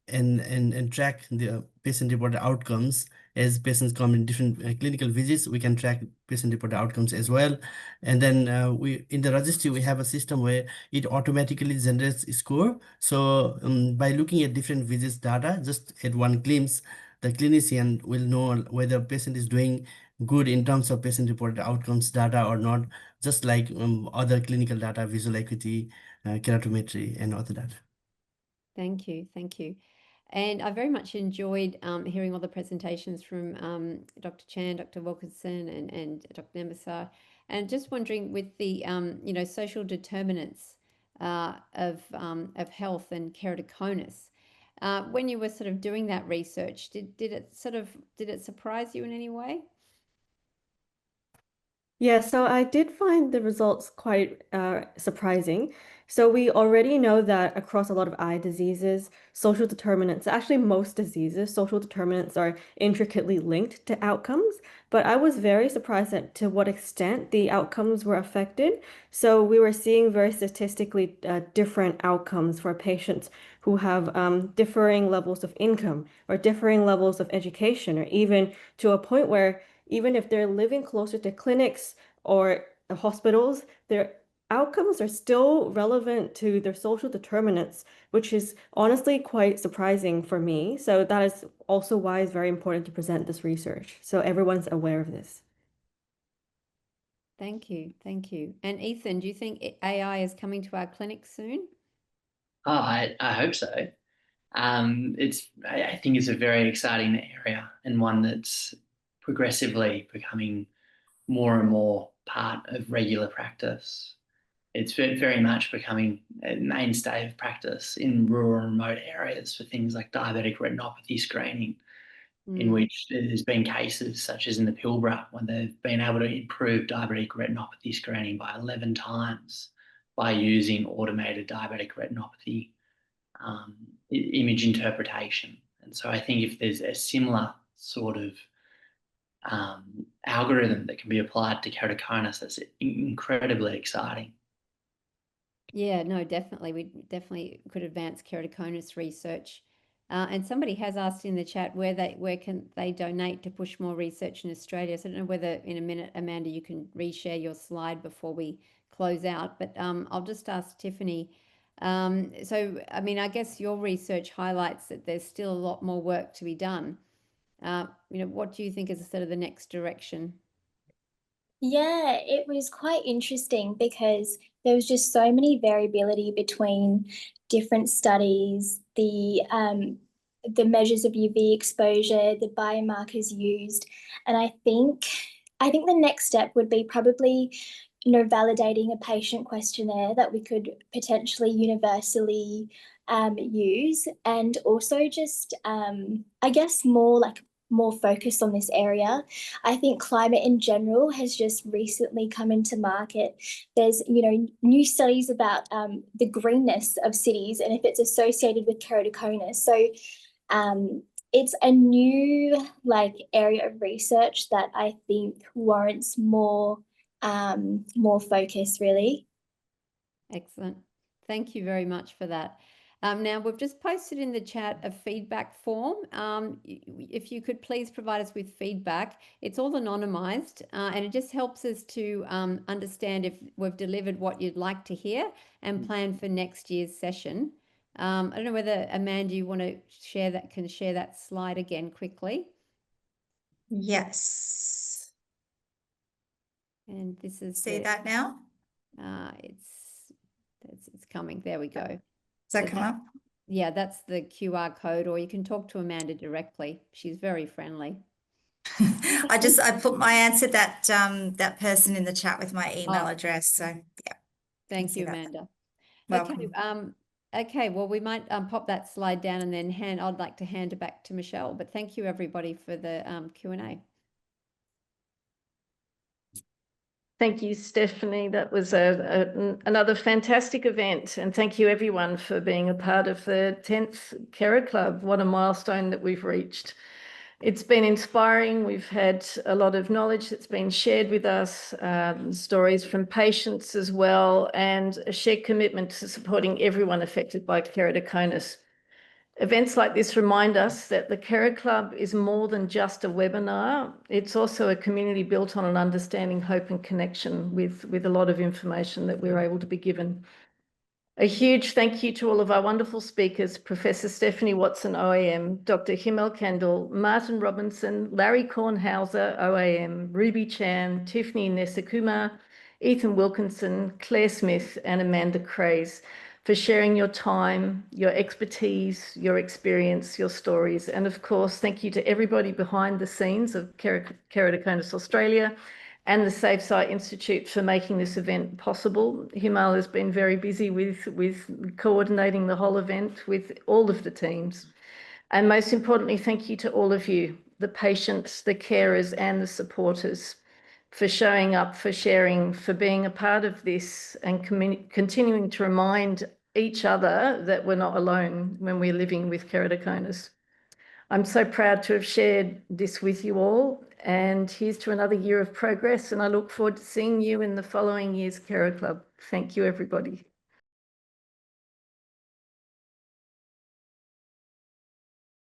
and track the patient-reported outcomes. As patients come in different clinical visits, we can track patient-reported outcomes as well. And then we in the registry we have a system where it automatically generates a score. So by looking at different visits data, just at one glimpse, the clinician will know whether patient is doing good in terms of patient-reported outcomes data or not, just like other clinical data, visual acuity, keratometry, and other data. Thank you. And I very much enjoyed hearing all the presentations from Dr. Chan, Dr. Wilkinson, and Dr. Nesakumar. And just wondering, with the social determinants of health and keratoconus, when you were sort of doing that research, did it surprise you in any way? Yeah, so I did find the results quite surprising. So we already know that across a lot of eye diseases, social determinants, actually most diseases, social determinants are intricately linked to outcomes. But I was very surprised at to what extent the outcomes were affected. So we were seeing very statistically different outcomes for patients who have differing levels of income or differing levels of education, or even to a point where even if they're living closer to clinics or hospitals, their outcomes are still relevant to their social determinants, which is honestly quite surprising for me. So that is also why it's very important to present this research, so everyone's aware of this. Thank you. And Ethan, do you think AI is coming to our clinics soon? Oh, I hope so. I think it's a very exciting area, and one that's progressively becoming more and more part of regular practice. It's very much becoming a mainstay of practice in rural and remote areas for things like diabetic retinopathy screening, in which there's been cases such as in the Pilbara, when they've been able to improve diabetic retinopathy screening by 11 times by using automated diabetic retinopathy image interpretation. And so I think if there's a similar sort of algorithm that can be applied to keratoconus, that's incredibly exciting. Yeah, no, definitely. We definitely could advance keratoconus research. And somebody has asked in the chat where can they donate to push more research in Australia. So I don't know whether in a minute, Amanda, you can reshare your slide before we close out. But I'll just ask Tiffany. So, I mean, I guess your research highlights that there's still a lot more work to be done. What do you think is sort of the next direction? Yeah, it was quite interesting because there was just so many variability between different studies, the measures of UV exposure, the biomarkers used, and I think the next step would be probably validating a patient questionnaire that we could potentially universally use, and also just I guess more focus on this area. I think climate in general has just recently come into market. There's new studies about the greenness of cities and if it's associated with keratoconus. So it's a new area of research that I think warrants more focus, really. Excellent. Thank you very much for that. Now, we've just posted in the chat a feedback form. If you could please provide us with feedback. It's all anonymized, and it just helps us to understand if we've delivered what you'd like to hear and plan for next year's session. I don't know whether, Amanda, you want to share that slide again quickly. Yes. And this is See that now? It's coming. There we go. Does that come up? Yeah, that's the QR code, or you can talk to Amanda directly. She's very friendly. I answered that person in the chat with my email address. So yeah. Thank see you, that. Amanda. Welcome. Okay, well, we might pop that slide down and then I'd like to hand it back to Michelle, but thank you everybody for the Q&A. Thank you, Stephanie. That was another fantastic event. And thank you everyone for being a part of the 10th KeraClub. What a milestone that we've reached. It's been inspiring. We've had a lot of knowledge that's been shared with us, stories from patients as well, and a shared commitment to supporting everyone affected by keratoconus. Events like this remind us that the KeraClub is more than just a webinar. It's also a community built on an understanding, hope and connection with a lot of information that we're able to be given. A huge thank you to all of our wonderful speakers, Professor Stephanie Watson OAM, Dr. Himal Kandel, Martin Robinson, Larry Kornhauser OAM, Ruby Chan, Tiffney Nesakumar, Ethan Wilkinson, Clare Smith and Amanda Craze for sharing your time, your expertise, your experience, your stories. And of course, thank you to everybody behind the scenes of Keratoconus Australia and the Save Sight Institute for making this event possible. Himal has been very busy with coordinating the whole event with all of the teams. And most importantly, thank you to all of you, the patients, the carers and the supporters for showing up, for sharing, for being a part of this and continuing to remind each other that we're not alone when we're living with keratoconus. I'm so proud to have shared this with you all, and here's to another year of progress, and I look forward to seeing you in the following year's KeraClub. Thank you, everybody.